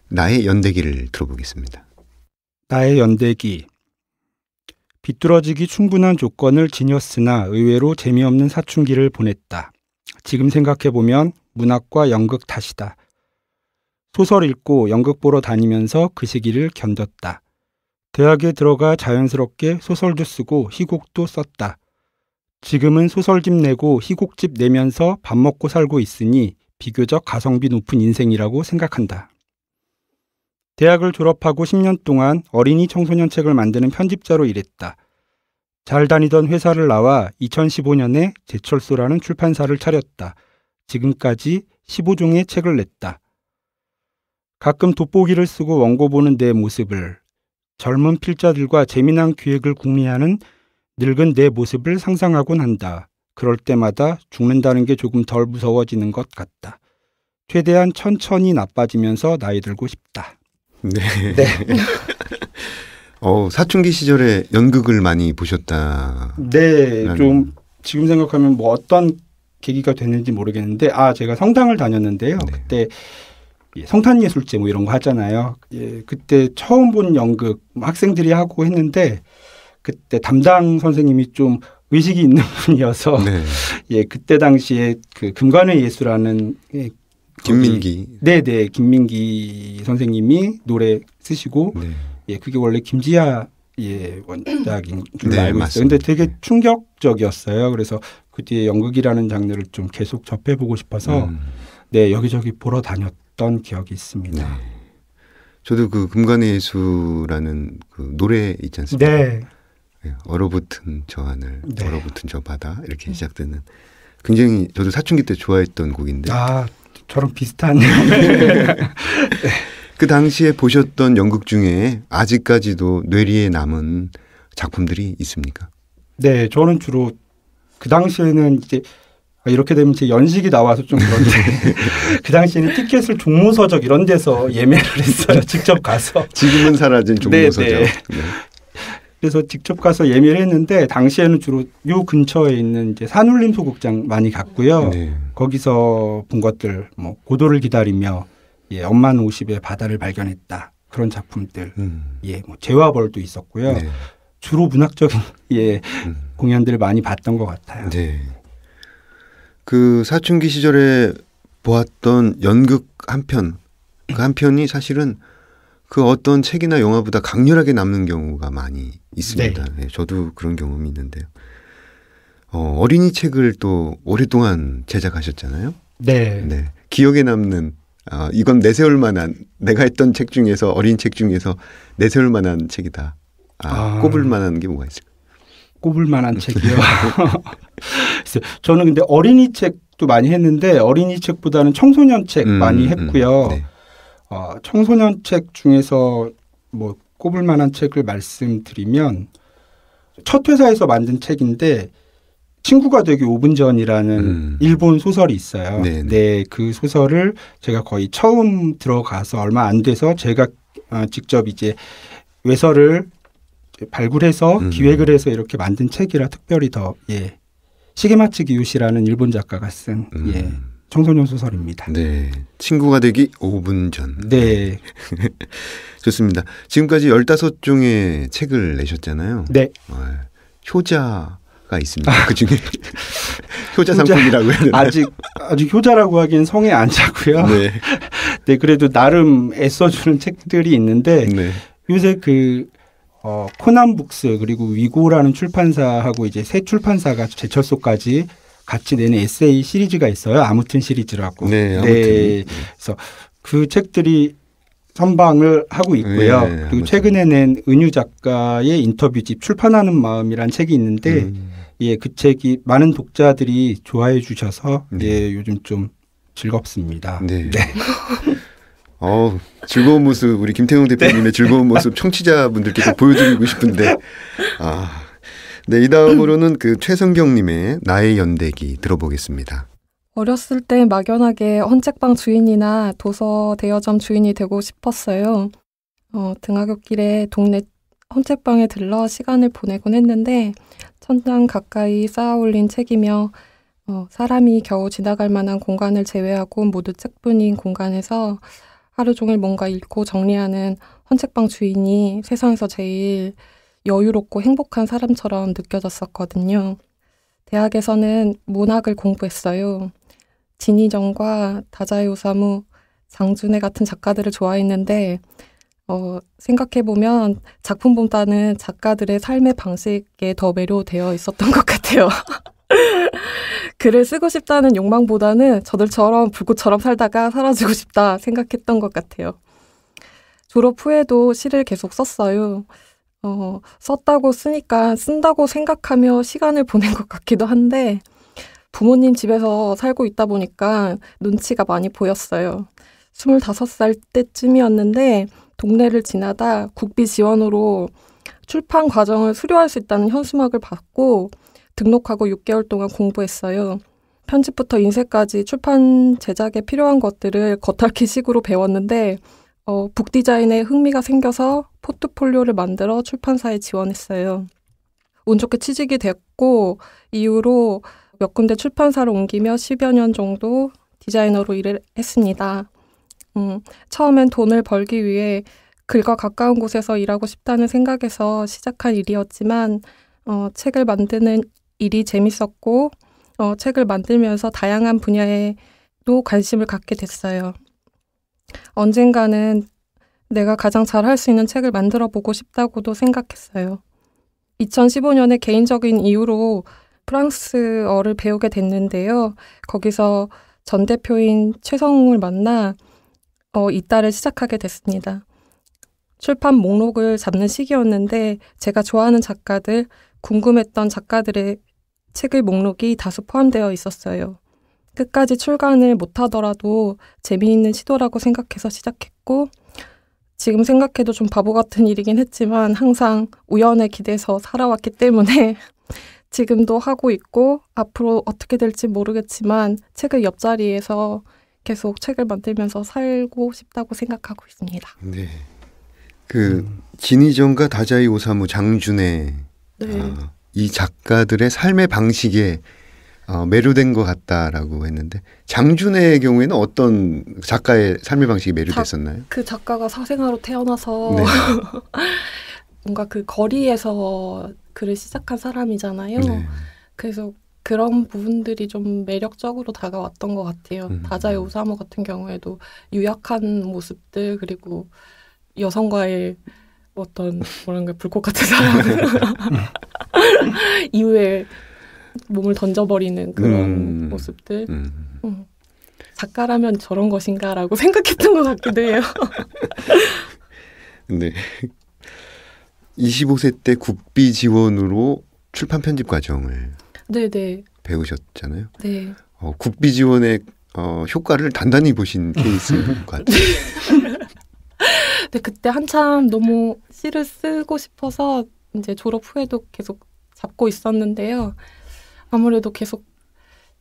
나의 연대기를 들어보겠습니다. 나의 연대기. 비뚤어지기 충분한 조건을 지녔으나 의외로 재미없는 사춘기를 보냈다. 지금 생각해보면 문학과 연극 탓이다. 소설 읽고 연극 보러 다니면서 그 시기를 견뎠다. 대학에 들어가 자연스럽게 소설도 쓰고 희곡도 썼다. 지금은 소설집 내고 희곡집 내면서 밥 먹고 살고 있으니 비교적 가성비 높은 인생이라고 생각한다. 대학을 졸업하고 10년 동안 어린이 청소년 책을 만드는 편집자로 일했다. 잘 다니던 회사를 나와 2015년에 제철소라는 출판사를 차렸다. 지금까지 15종의 책을 냈다. 가끔 돋보기를 쓰고 원고 보는 내 모습을, 젊은 필자들과 재미난 기획을 궁리하는 늙은 내 모습을 상상하곤 한다. 그럴 때마다 죽는다는 게 조금 덜 무서워지는 것 같다. 최대한 천천히 나빠지면서 나이 들고 싶다. 네. 사춘기 시절에 연극을 많이 보셨다. 네. 좀 지금 생각하면 뭐 어떤 계기가 됐는지 모르겠는데 제가 성당을 다녔는데요. 네. 그때 성탄예술제 뭐 이런 거 하잖아요. 예, 그때 처음 본 연극 학생들이 하고 했는데 그때 담당 선생님이 좀 의식이 있는 분이어서 네. 예, 그때 당시에 그 금관의 예수라는 김민기. 네네. 김민기 선생님이 노래 쓰시고 네. 예, 그게 원래 김지아 원작인 줄로 네, 알고 맞습니다. 있어요. 근데 되게 충격적이었어요. 그래서 그 뒤에 연극이라는 장르를 좀 계속 접해보고 싶어서 네, 여기저기 보러 다녔던 기억이 있습니다. 네. 저도 그 금관의 예수라는 그 노래 있지 않습니까? 네. 얼어붙은 저 하늘, 네. 얼어붙은 저 바다 이렇게 시작되는 굉장히 저도 사춘기 때 좋아했던 곡인데 저랑 비슷한 그 당시에 보셨던 연극 중에 아직까지도 뇌리에 남은 작품들이 있습니까? 네, 저는 주로 그 당시에는 이제 이렇게 되면 제 연식이 나와서 좀 그런데 그 당시에는 티켓을 종로서적 이런 데서 예매를 했어요. 직접 가서. 지금은 사라진 종로서적. 네. 그래서 직접 가서 예매를 했는데 당시에는 주로 요 근처에 있는 이제 산울림 소극장 많이 갔고요. 네. 거기서 본 것들 뭐 고도를 기다리며 엄마는 50에 바다를 발견했다. 그런 작품들. 뭐 재화벌도 있었고요. 네. 주로 문학적인 공연들을 많이 봤던 것 같아요. 네. 그 사춘기 시절에 보았던 연극 한 편, 그 한 편이 사실은 그 어떤 책이나 영화보다 강렬하게 남는 경우가 많이 있습니다. 네, 저도 그런 경험이 있는데요. 어린이 책을 또 오랫동안 제작하셨잖아요. 네. 네. 기억에 남는 이건 내세울 만한 내가 했던 책 중에서 어린 책 중에서 내세울 만한 책이다. 꼽을 만한 게 뭐가 있을까요? 꼽을 만한 책이요. 저는 근데 어린이 책도 많이 했는데 어린이 책보다는 청소년 책 많이 했고요. 네. 청소년 책 중에서 뭐 꼽을 만한 책을 말씀드리면 첫 회사에서 만든 책인데 친구가 되기 5분 전이라는 일본 소설이 있어요. 네네. 네, 그 소설을 제가 거의 처음 들어가서 얼마 안 돼서 제가 직접 이제 외설을 발굴해서 기획을 해서 이렇게 만든 책이라 특별히 더 시게마츠 기요시라는 일본 작가가 쓴 청소년 소설입니다. 네, 친구가 되기 5분 전. 네. 좋습니다. 지금까지 15종의 책을 내셨잖아요. 네. 효자가 있습니다. 그중에 효자 상품이라고 해야 되나요? 아직 효자라고 하기엔 성에 안 차고요. 네. 네, 그래도 나름 애써주는 책들이 있는데 네. 요새 코난북스 그리고 위고라는 출판사하고 이제 새 출판사가 제철소까지 같이 내는 에세이 시리즈가 있어요. 아무튼 시리즈라고. 네, 아무튼. 네. 그래서 그 책들이 선방을 하고 있고요. 네, 그리고 아무튼. 최근에 낸 은유 작가의 인터뷰집 출판하는 마음이란 책이 있는데 그 책이 많은 독자들이 좋아해 주셔서 요즘 좀 즐겁습니다. 네. 즐거운 모습 우리 김태형 대표님의 즐거운 모습 청취자분들께 꼭 보여드리고 싶은데 네, 이 다음으로는 그 최성경님의 나의 연대기 들어보겠습니다. 어렸을 때 막연하게 헌책방 주인이나 도서 대여점 주인이 되고 싶었어요. 등하굣길에 동네 헌책방에 들러 시간을 보내곤 했는데 천장 가까이 쌓아올린 책이며 사람이 겨우 지나갈 만한 공간을 제외하고 모두 책뿐인 공간에서 하루 종일 뭔가 읽고 정리하는 헌책방 주인이 세상에서 제일 여유롭고 행복한 사람처럼 느껴졌었거든요. 대학에서는 문학을 공부했어요. 진희정과 다자이 오사무, 장준해 같은 작가들을 좋아했는데 생각해보면 작품보다는 작가들의 삶의 방식에 더 매료되어 있었던 것 같아요. 글을 쓰고 싶다는 욕망보다는 저들처럼 불꽃처럼 살다가 사라지고 싶다 생각했던 것 같아요. 졸업 후에도 시를 계속 썼어요. 썼다고 쓰니까 쓴다고 생각하며 시간을 보낸 것 같기도 한데 부모님 집에서 살고 있다 보니까 눈치가 많이 보였어요. 25살 때쯤이었는데 동네를 지나다 국비 지원으로 출판 과정을 수료할 수 있다는 현수막을 받고 등록하고 6개월 동안 공부했어요. 편집부터 인쇄까지 출판 제작에 필요한 것들을 겉핥기식으로 배웠는데 북 디자인에 흥미가 생겨서 포트폴리오를 만들어 출판사에 지원했어요. 운 좋게 취직이 됐고 이후로 몇 군데 출판사를 옮기며 10여 년 정도 디자이너로 일을 했습니다. 처음엔 돈을 벌기 위해 글과 가까운 곳에서 일하고 싶다는 생각에서 시작한 일이었지만 책을 만드는 일이 재밌었고 책을 만들면서 다양한 분야에도 관심을 갖게 됐어요. 언젠가는 내가 가장 잘할 수 있는 책을 만들어 보고 싶다고도 생각했어요. 2015년에 개인적인 이유로 프랑스어를 배우게 됐는데요. 거기서 전 대표인 최성웅을 만나 이따를 시작하게 됐습니다. 출판 목록을 잡는 시기였는데 제가 좋아하는 작가들, 궁금했던 작가들의 책의 목록이 다수 포함되어 있었어요. 끝까지 출간을 못하더라도 재미있는 시도라고 생각해서 시작했고 지금 생각해도 좀 바보 같은 일이긴 했지만 항상 우연에 기대서 살아왔기 때문에 지금도 하고 있고 앞으로 어떻게 될지 모르겠지만 책의 옆자리에서 계속 책을 만들면서 살고 싶다고 생각하고 있습니다. 네. 진희정과 다자이 오사무, 장준해 이 작가들의 삶의 방식에 매료된 것 같다라고 했는데 장준해의 경우에는 어떤 작가의 삶의 방식이 매료됐었나요? 그 작가가 사생아로 태어나서 네. 뭔가 그 거리에서 글을 시작한 사람이잖아요. 네. 그래서 그런 부분들이 좀 매력적으로 다가왔던 것 같아요. 다자이 오사무 같은 경우에도 유약한 모습들 모습들 여성과의 어떤 불꽃 같은 사람 이후에 몸을 던져버리는 그런 모습들. 작가라면 저런 것인가라고 생각했던 것 같기도 해요. 네. 25세 때 국비 지원으로 출판 편집 과정을 네네. 배우셨잖아요. 네. 국비 지원의 효과를 단단히 보신 케이스인 것 같아요. 근데 그때 한참 너무 시를 쓰고 싶어서 이제 졸업 후에도 계속 잡고 있었는데요. 아무래도 계속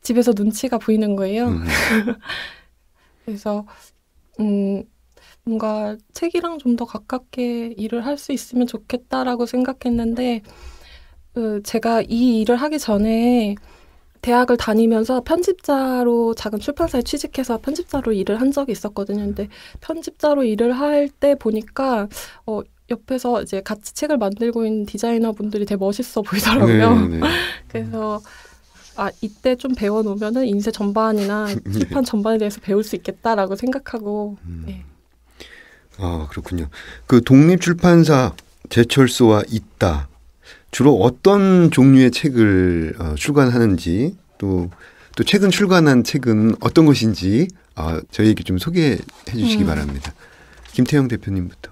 집에서 눈치가 보이는 거예요. 그래서 뭔가 책이랑 좀 더 가깝게 일을 할 수 있으면 좋겠다라고 생각했는데 제가 이 일을 하기 전에 대학을 다니면서 편집자로 작은 출판사에 취직해서 편집자로 일을 한 적이 있었거든요. 근데 편집자로 일을 할 때 보니까 옆에서 이제 같이 책을 만들고 있는 디자이너분들이 되게 멋있어 보이더라고요. 네. 그래서 이때 좀 배워놓으면은 인쇄 전반이나 출판 전반에 대해서 배울 수 있겠다라고 생각하고. 네. 그렇군요. 그 독립출판사 제철소와 있다. 주로 어떤 종류의 책을 출간하는지 또 최근 출간한 책은 어떤 것인지 저희에게 좀 소개해 주시기 바랍니다. 김태형 대표님부터.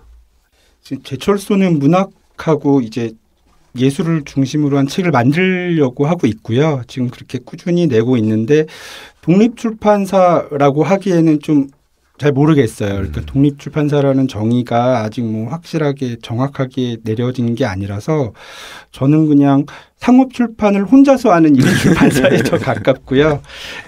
제철소는 문학하고 이제 예술을 중심으로 한 책을 만들려고 하고 있고요. 지금 그렇게 꾸준히 내고 있는데 독립출판사라고 하기에는 좀 잘 모르겠어요. 그러니까 독립출판사라는 정의가 아직 뭐 확실하게 정확하게 내려진 게 아니라서 저는 그냥 상업출판을 혼자서 하는 일인 출판사에 더 가깝고요.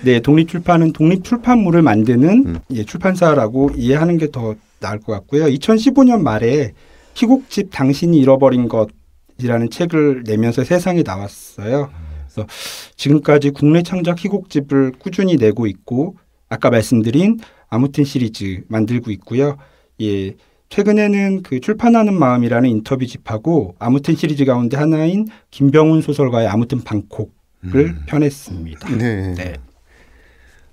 네, 독립출판은 독립출판물을 만드는 출판사라고 이해하는 게 더 나을 것 같고요. 2015년 말에 희곡집 당신이 잃어버린 것이라는 책을 내면서 세상에 나왔어요. 그래서 지금까지 국내 창작 희곡집을 꾸준히 내고 있고 아까 말씀드린 아무튼 시리즈 만들고 있고요. 예, 최근에는 그 출판하는 마음이라는 인터뷰집하고 아무튼 시리즈 가운데 하나인 김병훈 소설가의 아무튼 방콕을 펴냈습니다. 네. 네.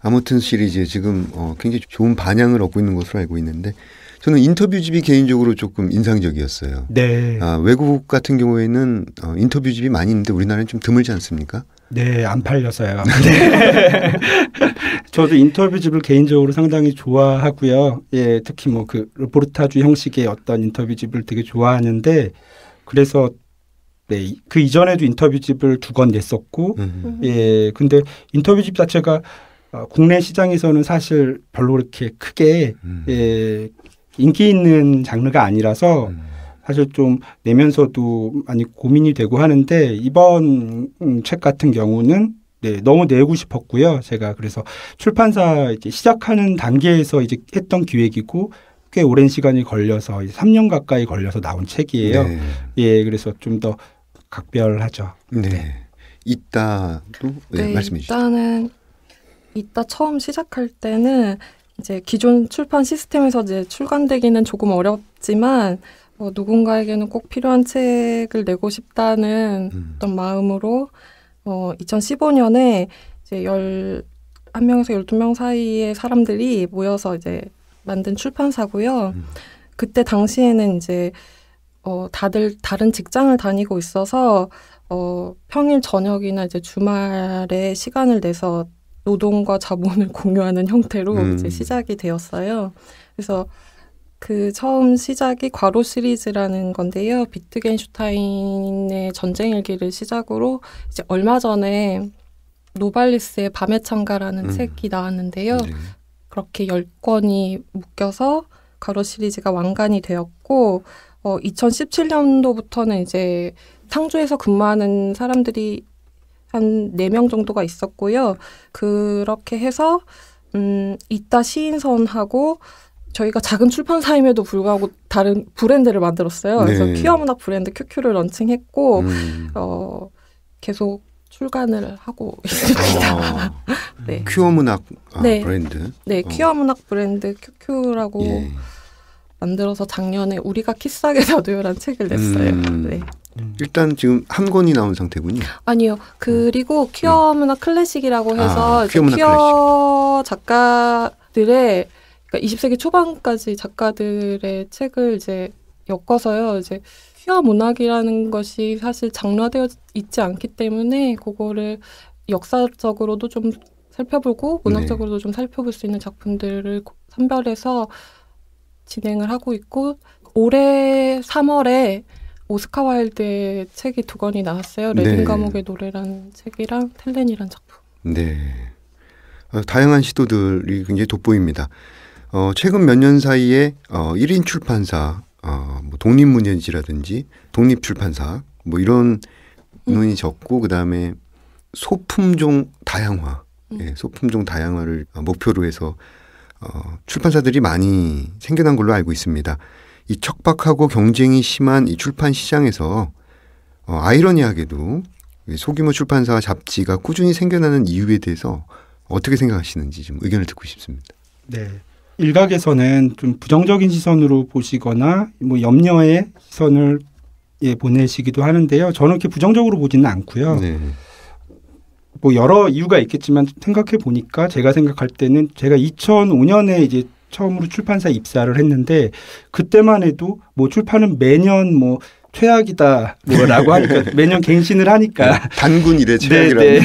아무튼 시리즈 지금 굉장히 좋은 반향을 얻고 있는 것으로 알고 있는데 저는 인터뷰집이 개인적으로 조금 인상적이었어요. 네. 외국 같은 경우에는 인터뷰집이 많이 있는데 우리나라는 좀 드물지 않습니까? 네, 안 팔려서요. 네. 저도 인터뷰집을 개인적으로 상당히 좋아하고요. 예, 특히 뭐 그 르포르타주 형식의 어떤 인터뷰집을 되게 좋아하는데 그래서 네, 그 이전에도 인터뷰집을 2권 냈었고, 예, 근데 인터뷰집 자체가 국내 시장에서는 사실 별로 그렇게 크게 예, 인기 있는 장르가 아니라서 사실 좀 내면서도 많이 고민이 되고 하는데 이번 책 같은 경우는 네, 너무 내고 싶었고요. 제가 그래서 출판사 이제 시작하는 단계에서 이제 했던 기획이고 꽤 오랜 시간이 걸려서 3년 가까이 걸려서 나온 책이에요. 네. 예, 그래서 좀 더 각별하죠. 네. 이따도 네, 말씀해 주시죠. 이따 처음 시작할 때는 이제 기존 출판 시스템에서 이제 출간되기는 조금 어렵지만 누군가에게는 꼭 필요한 책을 내고 싶다는 어떤 마음으로 2015년에 이제 11명에서 12명 사이의 사람들이 모여서 이제 만든 출판사고요. 그때 당시에는 이제 다들 다른 직장을 다니고 있어서 평일 저녁이나 이제 주말에 시간을 내서 노동과 자본을 공유하는 형태로 이제 시작이 되었어요. 그래서 그 처음 시작이 과로 시리즈라는 건데요. 비트겐슈타인의 전쟁일기를 시작으로 이제 얼마 전에 노발리스의 밤의 창가라는 책이 나왔는데요. 네. 그렇게 10권이 묶여서 과로 시리즈가 완간이 되었고 2017년도부터는 이제 상주에서 근무하는 사람들이 한 4명 정도가 있었고요. 그렇게 해서 이따 시인선하고 저희가 작은 출판사임에도 불구하고 다른 브랜드를 만들었어요. 그래서 네. 퀴어 문학 브랜드 큐큐를 런칭했고 계속 출간을 하고 있습니다. 네. 퀴어 문학 네. 브랜드. 네, 퀴어 문학 브랜드 큐큐라고 예. 만들어서 작년에 우리가 키스하게 자두요라는 책을 냈어요. 네. 일단 지금 한 권이 나온 상태군요. 아니요. 그리고 퀴어 문학 클래식이라고 해서 이제 퀴어 문학 퀴어 작가들의 그러니까 20세기 초반까지 작가들의 책을 이제 엮어서요. 이제 퀴어 문학이라는 것이 사실 장르화되어 있지 않기 때문에 그거를 역사적으로도 좀 살펴보고 문학적으로도 좀 살펴볼 수 있는 작품들을 선별해서 진행을 하고 있고 올해 3월에 오스카 와일드의 책이 2권이 나왔어요. 레딘 네. 감옥의 노래라는 책이랑 텔렌이라는 작품. 네. 다양한 시도들이 굉장히 돋보입니다. 최근 몇 년 사이에 1인 출판사, 뭐 독립문예지라든지 독립출판사 뭐 이런 논이 적고 그다음에 소품종 다양화, 소품종 다양화를 목표로 해서 출판사들이 많이 생겨난 걸로 알고 있습니다. 이 척박하고 경쟁이 심한 이 출판 시장에서 아이러니하게도 소규모 출판사와 잡지가 꾸준히 생겨나는 이유에 대해서 어떻게 생각하시는지 좀 의견을 듣고 싶습니다. 네. 일각에서는 좀 부정적인 시선으로 보시거나 뭐 염려의 시선을 보내시기도 하는데요. 저는 그렇게 부정적으로 보지는 않고요. 네. 뭐 여러 이유가 있겠지만 생각해 보니까 제가 생각할 때는 제가 2005년에 이제 처음으로 출판사에 입사를 했는데 그때만 해도 뭐 출판은 매년 뭐 최악이다 뭐라고 하니까 매년 갱신을 하니까 단군 이래 최악이라는.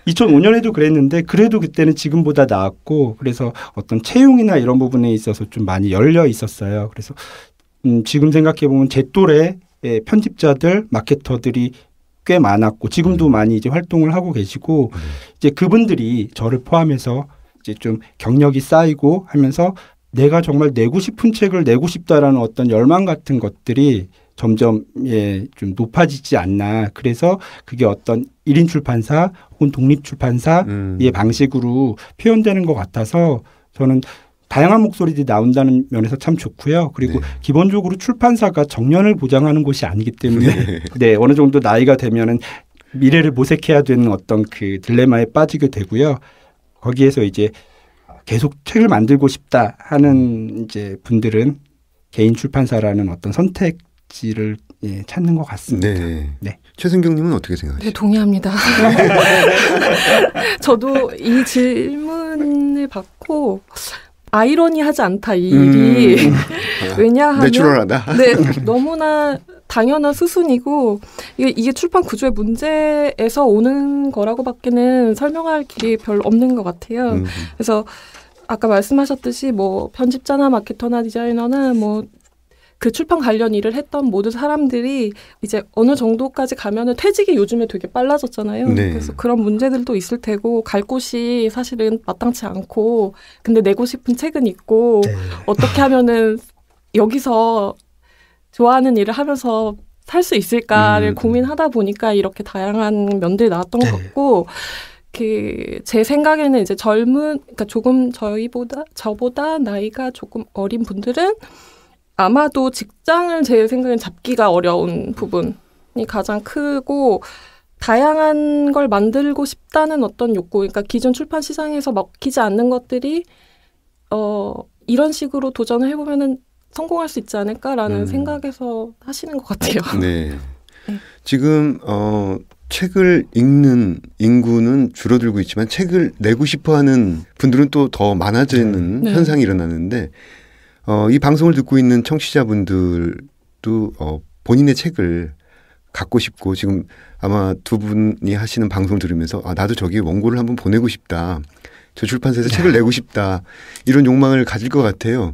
2005년에도 그랬는데 그래도 그때는 지금보다 나았고 그래서 어떤 채용이나 이런 부분에 있어서 좀 많이 열려 있었어요. 그래서 지금 생각해 보면 제 또래 편집자들, 마케터들이 꽤 많았고 지금도 많이 이제 활동을 하고 계시고 이제 그분들이 저를 포함해서 이제 좀 경력이 쌓이고 하면서 내가 정말 내고 싶은 책을 내고 싶다라는 어떤 열망 같은 것들이 점점 좀 높아지지 않나. 그래서 그게 어떤 1인 출판사 혹은 독립 출판사의 방식으로 표현되는 것 같아서 저는 다양한 목소리들이 나온다는 면에서 참 좋고요. 그리고 기본적으로 출판사가 정년을 보장하는 곳이 아니기 때문에 어느 정도 나이가 되면은 미래를 모색해야 되는 어떤 그 딜레마에 빠지게 되고요. 거기에서 이제 계속 책을 만들고 싶다 하는 이제 분들은 개인 출판사라는 어떤 선택지를 찾는 것 같습니다. 네. 최승경님은 어떻게 생각하세요? 네, 동의합니다. 저도 이 질문을 받고 아이러니하지 않다 이 일이 왜냐하면 내추럴하다. 네, 너무나 당연한 수순이고 이게 출판 구조의 문제에서 오는 거라고밖에는 설명할 길이 별로 없는 것 같아요. 그래서 아까 말씀하셨듯이 뭐 편집자나 마케터나 디자이너나 뭐 그 출판 관련 일을 했던 모든 사람들이 이제 어느 정도까지 가면은 퇴직이 요즘에 되게 빨라졌잖아요. 그래서 그런 문제들도 있을 테고 갈 곳이 사실은 마땅치 않고 근데 내고 싶은 책은 있고 어떻게 하면은 여기서 좋아하는 일을 하면서 살 수 있을까를 고민하다 보니까 이렇게 다양한 면들이 나왔던 것 같고 제 생각에는 이제 그러니까 조금 저보다 나이가 조금 어린 분들은 아마도 직장을 제 생각엔 잡기가 어려운 부분이 가장 크고 다양한 걸 만들고 싶다는 어떤 욕구, 그러니까 기존 출판 시장에서 먹히지 않는 것들이 이런 식으로 도전을 해보면은 성공할 수 있지 않을까라는 생각에서 하시는 것 같아요. 네. 지금 책을 읽는 인구는 줄어들고 있지만 책을 내고 싶어하는 분들은 또 더 많아지는 현상이 일어나는데 이 방송을 듣고 있는 청취자분들도 본인의 책을 갖고 싶고 지금 아마 두 분이 하시는 방송을 들으면서 나도 저기 원고를 한번 보내고 싶다. 저 출판사에서 책을 내고 싶다. 이런 욕망을 가질 것 같아요.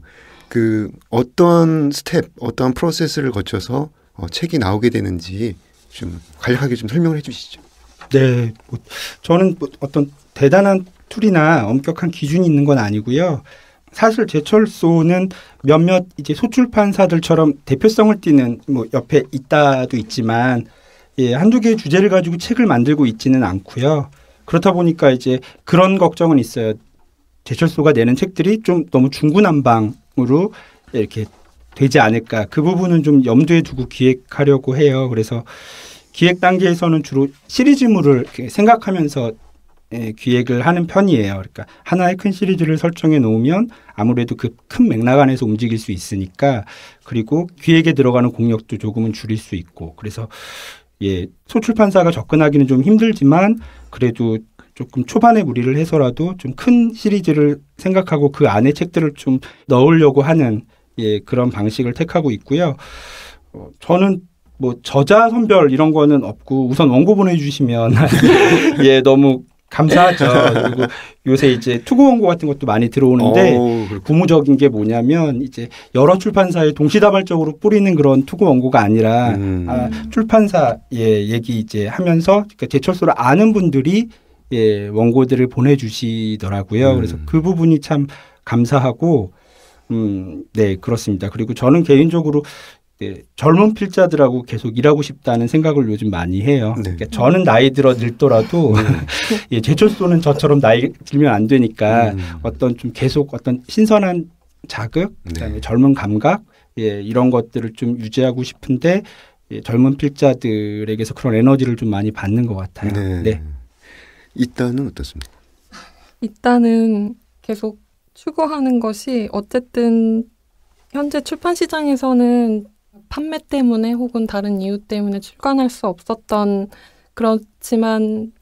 어떤 스텝, 어떤 프로세스를 거쳐서 책이 나오게 되는지 좀 간략하게 좀 설명을 해 주시죠. 네. 저는 어떤 대단한 툴이나 엄격한 기준이 있는 건 아니고요. 사실 제철소는 몇몇 이제 소출판사들처럼 대표성을 띠는 뭐 옆에 있다도 있지만 한두 개의 주제를 가지고 책을 만들고 있지는 않고요. 그렇다 보니까 이제 그런 걱정은 있어요. 제철소가 내는 책들이 좀 너무 중구난방으로 이렇게 되지 않을까. 그 부분은 좀 염두에 두고 기획하려고 해요. 그래서 기획 단계에서는 주로 시리즈물을 생각하면서 기획을 하는 편이에요. 그러니까 하나의 큰 시리즈를 설정해 놓으면 아무래도 그 큰 맥락 안에서 움직일 수 있으니까 그리고 기획에 들어가는 공력도 조금은 줄일 수 있고 그래서 소출판사가 접근하기는 좀 힘들지만 그래도 조금 초반에 무리를 해서라도 좀 큰 시리즈를 생각하고 그 안에 책들을 좀 넣으려고 하는 그런 방식을 택하고 있고요. 저는 뭐 저자 선별 이런 거는 없고 우선 원고 보내주시면 너무 감사하죠. 그리고 요새 이제 투고 원고 같은 것도 많이 들어오는데 고무적인 게 뭐냐면 이제 여러 출판사에 동시다발적으로 뿌리는 그런 투고 원고가 아니라 출판사 얘기 이제 하면서 그러니까 제철소를 아는 분들이 원고들을 보내주시더라고요. 그래서 그 부분이 참 감사하고 네, 그렇습니다. 그리고 저는 개인적으로 네, 젊은 필자들하고 계속 일하고 싶다는 생각을 요즘 많이 해요. 네. 그러니까 저는 나이 들어 늙더라도 예, 제철소는 저처럼 나이 들면 안 되니까 어떤 좀 계속 어떤 신선한 자극, 그다음에 네. 젊은 감각, 예, 이런 것들을 좀 유지하고 싶은데 예, 젊은 필자들에게서 그런 에너지를 좀 많이 받는 것 같아요. 네. 네. 이따는 어떻습니까? 일단은 계속 추구하는 것이 어쨌든 현재 출판 시장에서는 판매 때문에 혹은 다른 이유 때문에 출간할 수 없었던 그렇지만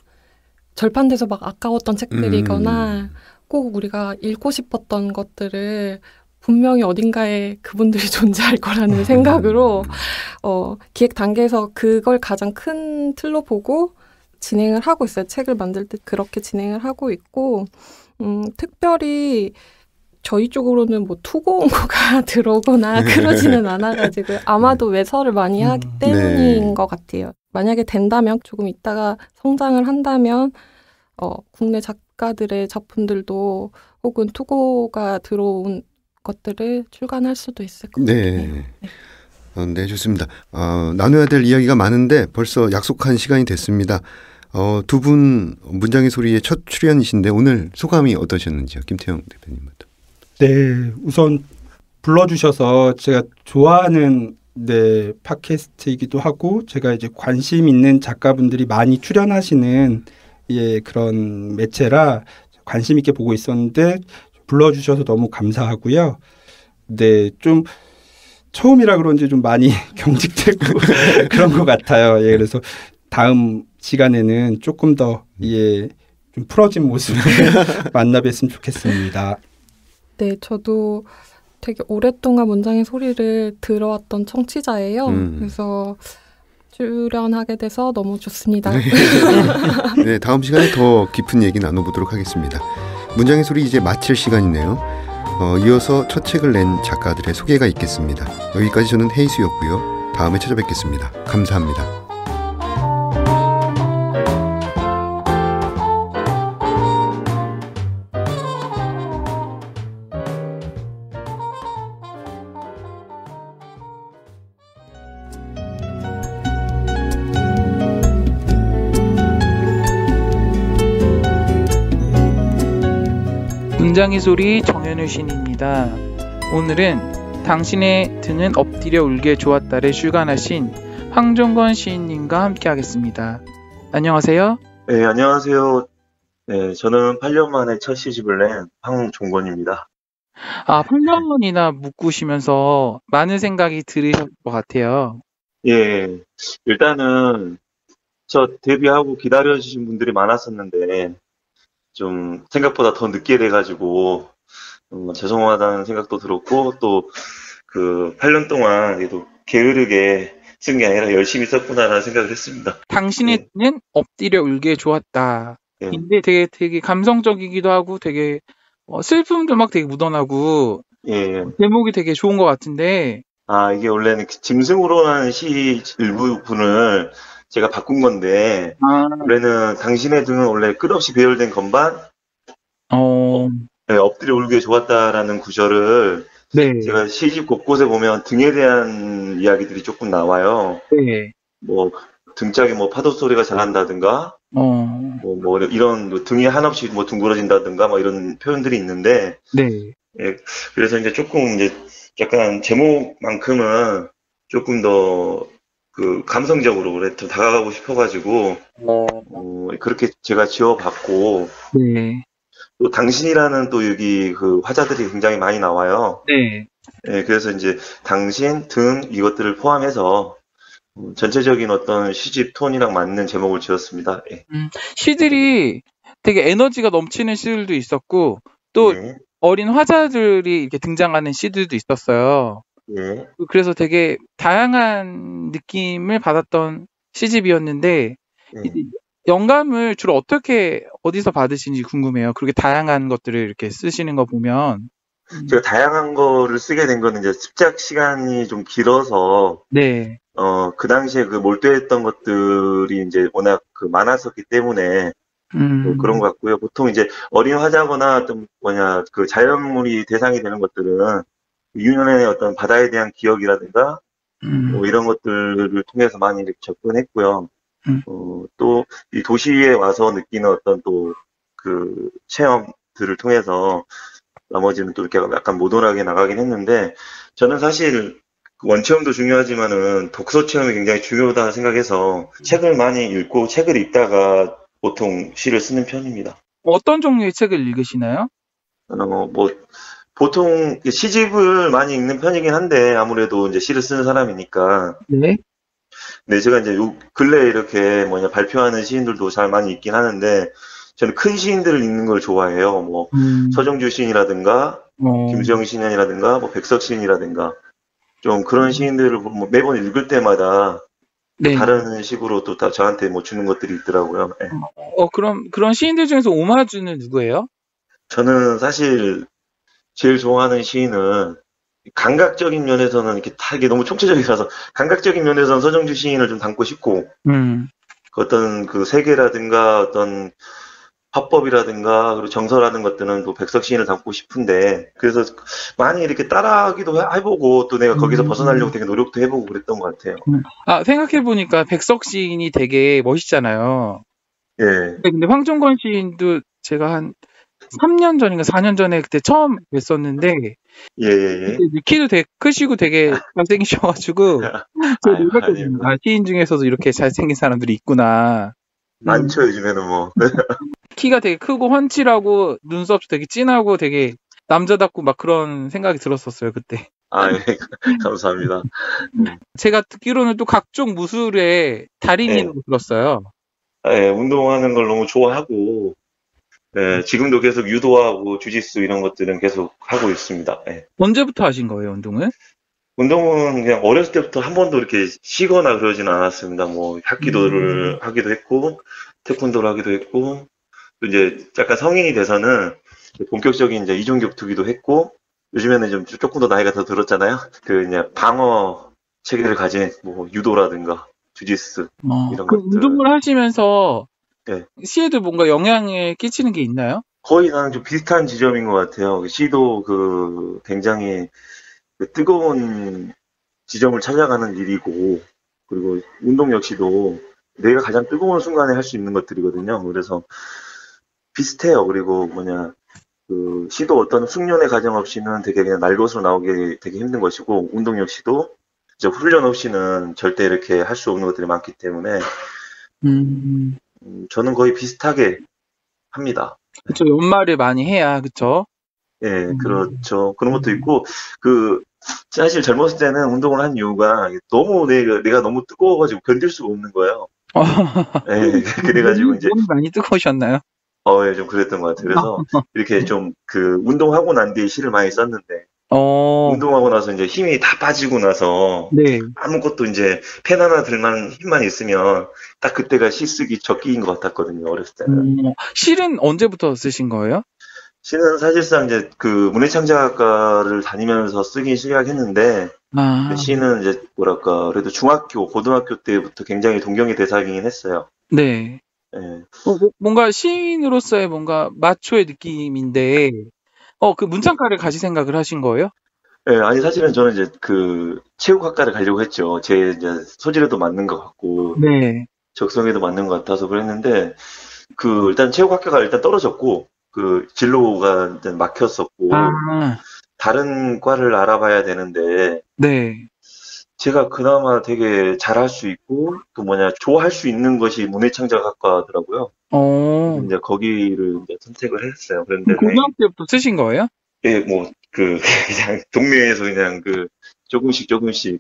절판돼서 막 아까웠던 책들이거나 꼭 우리가 읽고 싶었던 것들을 분명히 어딘가에 그분들이 존재할 거라는 생각으로 기획 단계에서 그걸 가장 큰 틀로 보고 진행을 하고 있어요. 책을 만들 때 그렇게 진행을 하고 있고 특별히 저희 쪽으로는 뭐 투고온고가 들어오거나 그러지는 않아가지고 아마도 외설을 많이 하기 때문인 네. 것 같아요. 만약에 된다면 조금 있다가 성장을 한다면 국내 작가들의 작품들도 혹은 투고가 들어온 것들을 출간할 수도 있을 것 같아요. 네. 네, 좋습니다. 나눠야 될 이야기가 많은데 벌써 약속한 시간이 됐습니다. 두 분 문장의 소리의 첫 출연이신데 오늘 소감이 어떠셨는지요? 김태형 대표님부터. 네, 우선 불러주셔서 제가 좋아하는 네, 팟캐스트이기도 하고 제가 이제 관심 있는 작가분들이 많이 출연하시는 예, 그런 매체라 관심 있게 보고 있었는데 불러주셔서 너무 감사하고요. 네, 좀 처음이라 그런지 좀 많이 경직되고 그런 것 같아요. 예, 그래서 다음 시간에는 조금 더 예, 좀 풀어진 모습을 만나 뵀으면 좋겠습니다. 네, 저도 되게 오랫동안 문장의 소리를 들어왔던 청취자예요. 그래서 출연하게 돼서 너무 좋습니다. 네, 다음 시간에 더 깊은 얘기 나눠보도록 하겠습니다. 문장의 소리 이제 마칠 시간이네요. 이어서 첫 책을 낸 작가들의 소개가 있겠습니다. 여기까지 저는 헤이수였고요. 다음에 찾아뵙겠습니다. 감사합니다. 문장의 소리 정현우 시인입니다. 오늘은 당신의 등은 엎드려 울게 좋았다를 출간하신 황종건 시인님과 함께 하겠습니다. 안녕하세요. 네, 안녕하세요. 네, 저는 8년 만에 첫 시집을 낸 황종건입니다. 8년이나 묶으시면서 많은 생각이 들으실 것 같아요. 예, 일단은 저 데뷔하고 기다려주신 분들이 많았었는데 좀 생각보다 더 늦게 돼가지고 죄송하다는 생각도 들었고 또 그 8년 동안 그래도 게으르게 쓴 게 아니라 열심히 썼구나라는 생각을 했습니다. 당신의 등은 엎드려 울게 좋았다. 예. 근데 되게 감성적이기도 하고 되게 슬픔도 막 되게 묻어나고 예. 제목이 되게 좋은 것 같은데 이게 원래는 짐승으로라는 시 일부분을 제가 바꾼 건데 원래는 당신의 등은 원래 끝없이 배열된 건반 네, 엎드려 울게 좋았다라는 구절을 네. 제가 시집 곳곳에 보면 등에 대한 이야기들이 조금 나와요. 네. 뭐 등짝에 뭐 파도 소리가 잘 난다든가 뭐 이런 뭐 등이 한없이 뭐 둥그러진다든가 뭐 이런 표현들이 있는데 네. 예, 그래서 이제 조금 이제 약간 제목만큼은 조금 더 그 감성적으로 그래 더 다가가고 싶어가지고 그렇게 제가 지어봤고 네. 또 당신이라는 또 여기 그 화자들이 굉장히 많이 나와요. 네. 예, 그래서 이제 당신, 등 이것들을 포함해서 전체적인 어떤 시집 톤이랑 맞는 제목을 지었습니다. 예. 시들이 되게 에너지가 넘치는 시들도 있었고 또 네. 어린 화자들이 이렇게 등장하는 시들도 있었어요. 예. 그래서 되게 다양한 느낌을 받았던 시집이었는데 예. 영감을 주로 어디서 받으시는지 궁금해요. 그렇게 다양한 것들을 이렇게 쓰시는 거 보면. 제가 다양한 거를 쓰게 된 거는 이제 습작 시간이 좀 길어서 네. 그 당시에 그 몰두했던 것들이 이제 워낙 그 많았었기 때문에 뭐 그런 것 같고요. 보통 이제 어린 화자거나 어떤 그 자연물이 대상이 되는 것들은 유년의 어떤 바다에 대한 기억이라든가 뭐 이런 것들을 통해서 많이 이렇게 접근했고요. 또 이 도시에 와서 느끼는 어떤 또 그 체험들을 통해서 나머지는 또 이렇게 약간 모던하게 나가긴 했는데, 저는 사실 원체험도 중요하지만은 독서 체험이 굉장히 중요하다 생각해서 책을 많이 읽고 책을 읽다가 보통 시를 쓰는 편입니다. 어떤 종류의 책을 읽으시나요? 뭐 보통 시집을 많이 읽는 편이긴 한데, 아무래도 이제 시를 쓰는 사람이니까. 네. 네, 제가 이제 요 근래에 이렇게 발표하는 시인들도 잘 많이 있긴 하는데, 저는 큰 시인들을 읽는 걸 좋아해요. 뭐 서정주 시인이라든가 김수영 시인이라든가 뭐 백석 시인이라든가 좀 그런 시인들을 뭐 매번 읽을 때마다 네. 다른 식으로 또 다 저한테 뭐 주는 것들이 있더라고요. 네. 그럼 그런 시인들 중에서 오마주는 누구예요? 저는 사실 제일 좋아하는 시인은 감각적인 면에서는 이게 너무 총체적이라서, 감각적인 면에서는 서정주 시인을 좀 담고 싶고, 어떤 그 세계라든가 어떤 화법이라든가 그리고 정서라는 것들은 또 백석 시인을 담고 싶은데, 그래서 많이 이렇게 따라하기도 해보고 또 내가 거기서 벗어나려고 되게 노력도 해보고 그랬던 것 같아요. 생각해보니까 백석 시인이 되게 멋있잖아요. 예. 근데 황종건 시인도 제가 한 3년 전인가 4년 전에 그때 처음 뵀었는데, 예. 키도 되게 크시고 되게 잘생기셔가지고 제가 놀랐거든요. 시인 중에서도 이렇게 잘생긴 사람들이 있구나. 많죠, 요즘에는 뭐. 키가 되게 크고 훤칠하고 눈썹도 되게 진하고 되게 남자답고 막 그런 생각이 들었었어요, 그때. 예, 감사합니다. 제가 듣기로는 또 각종 무술의 달인이라고 들었어요. 예, 운동하는 걸 너무 좋아하고, 예, 지금도 계속 유도하고 주짓수 이런 것들은 계속 하고 있습니다. 예. 언제부터 하신 거예요, 운동을? 운동은 그냥 어렸을 때부터 한 번도 이렇게 쉬거나 그러지는 않았습니다. 뭐 합기도를 하기도 했고, 태권도를 하기도 했고, 또 이제 약간 성인이 돼서는 본격적인 이제 이종격투기도 했고, 요즘에는 좀 조금 더 나이가 더 들었잖아요. 그냥 방어 체계를 가진 뭐 유도라든가 주짓수 이런 그 것들. 운동을 하시면서 네. 시에도 뭔가 영향을 끼치는 게 있나요? 거의 나는 좀 비슷한 지점인 것 같아요. 시도 굉장히 뜨거운 지점을 찾아가는 일이고, 그리고 운동 역시도 내가 가장 뜨거운 순간에 할 수 있는 것들이거든요. 그래서 비슷해요. 그리고 시도 어떤 숙련의 과정 없이는 되게 그냥 날것으로 나오기 되게 힘든 것이고, 운동 역시도 이제 훈련 없이는 절대 이렇게 할 수 없는 것들이 많기 때문에, 저는 거의 비슷하게 합니다. 그렇죠. 연말을 많이 해야, 그렇죠? 예, 그렇죠. 그런 것도 있고, 사실 젊었을 때는 운동을 한 이유가 너무 내가 너무 뜨거워가지고 견딜 수가 없는 거예요. 예, 그래가지고 이제. 몸이 많이 뜨거우셨나요? 예, 좀 그랬던 것 같아요. 그래서 이렇게 좀 운동하고 난 뒤에 시를 많이 썼는데, 운동하고 나서 이제 힘이 다 빠지고 나서, 네. 아무것도 이제 펜 하나 들만 힘만 있으면 딱 그때가 시 쓰기 적기인 것 같았거든요, 어렸을 때는. 시는 언제부터 쓰신 거예요? 시는 사실상 이제 문예창작학과를 다니면서 쓰기 시작했는데, 시는 이제 그래도 중학교, 고등학교 때부터 굉장히 동경의 대상이긴 했어요. 네. 예. 뭔가 시인으로서의 뭔가 마초의 느낌인데, 그 문창과를 가실 생각을 하신 거예요? 예, 아니, 사실은 저는 이제 체육학과를 가려고 했죠. 제 이제 소질에도 맞는 것 같고, 네. 적성에도 맞는 것 같아서 그랬는데, 일단 체육학과가 일단 떨어졌고, 진로가 일단 막혔었고, 다른 과를 알아봐야 되는데, 네. 제가 그나마 되게 잘할 수 있고, 좋아할 수 있는 것이 문예창작학과더라고요. 이제 거기를 이제 선택을 했어요. 그런데 고등학교 때부터 쓰신 거예요? 예, 그냥 동네에서 그냥 조금씩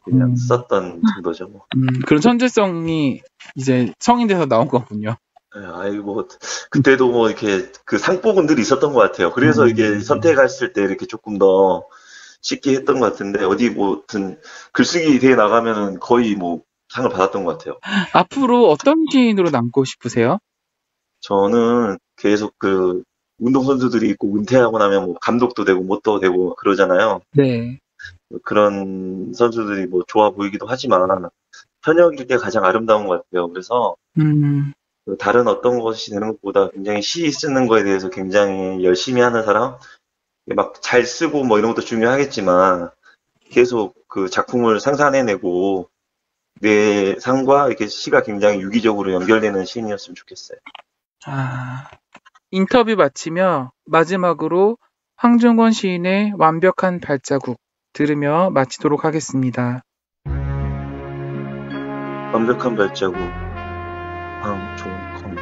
그냥 썼던 정도죠. 뭐. 그런 천재성이 이제 성인 돼서 나온 거군요. 예, 그때도 이렇게 상복은 늘 있었던 것 같아요. 그래서 이게 선택했을 때 이렇게 조금 더 쉽게 했던 것 같은데, 어디 무슨 글쓰기 대회 나가면은 거의 상을 받았던 것 같아요. 앞으로 어떤 시인으로 남고 싶으세요? 저는 계속 운동선수들이 있고 은퇴하고 나면 감독도 되고 뭣도 되고 그러잖아요. 네. 그런 선수들이 좋아 보이기도 하지만 현역일 때 가장 아름다운 것 같아요. 그래서 다른 어떤 것이 되는 것보다 굉장히 시 쓰는 거에 대해서 굉장히 열심히 하는 사람, 막 잘 쓰고 뭐 이런 것도 중요하겠지만 계속 그 작품을 생산해내고 내 삶과 이렇게 시가 굉장히 유기적으로 연결되는 시인이었으면 좋겠어요. 인터뷰 마치며 마지막으로 황종건 시인의 완벽한 발자국 들으며 마치도록 하겠습니다. 완벽한 발자국, 황종건.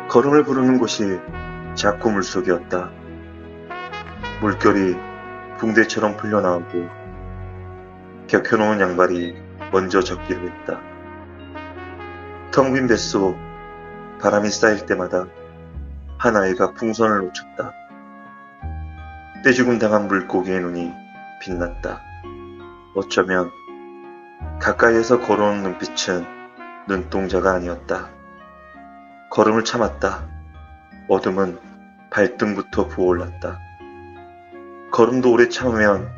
걸음을 부르는 곳이 작고 물속이었다. 물결이 붕대처럼 풀려나오고 격혀놓은 양발이 먼저 젖기로 했다. 텅 빈 뱃속 바람이 쌓일 때마다 한 아이가 풍선을 놓쳤다. 떼죽음 당한 물고기의 눈이 빛났다. 어쩌면 가까이에서 걸어오는 눈빛은 눈동자가 아니었다. 걸음을 참았다. 어둠은 발등부터 부어올랐다. 걸음도 오래 참으면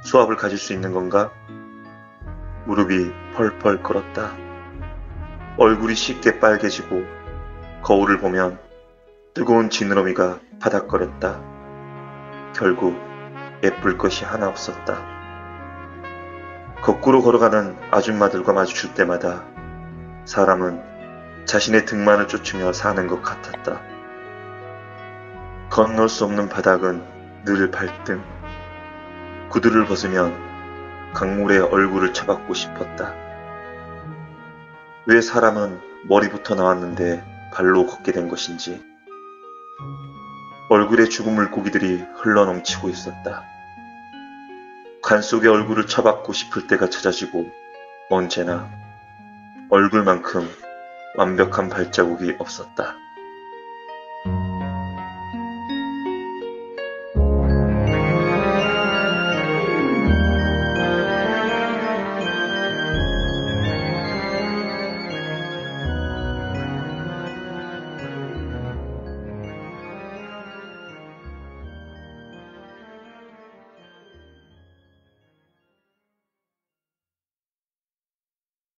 수압을 가질 수 있는 건가? 무릎이 펄펄 끓었다. 얼굴이 쉽게 빨개지고 거울을 보면 뜨거운 지느러미가 바닥거렸다. 결국 예쁠 것이 하나 없었다. 거꾸로 걸어가는 아줌마들과 마주칠 때마다 사람은 자신의 등만을 쫓으며 사는 것 같았다. 건널 수 없는 바닥은 늘 발등. 구두를 벗으면 강물에 얼굴을 쳐박고 싶었다. 왜 사람은 머리부터 나왔는데 발로 걷게 된 것인지. 얼굴에 죽은 물고기들이 흘러넘치고 있었다. 관 속에 얼굴을 쳐박고 싶을 때가 찾아지고 언제나 얼굴만큼 완벽한 발자국이 없었다.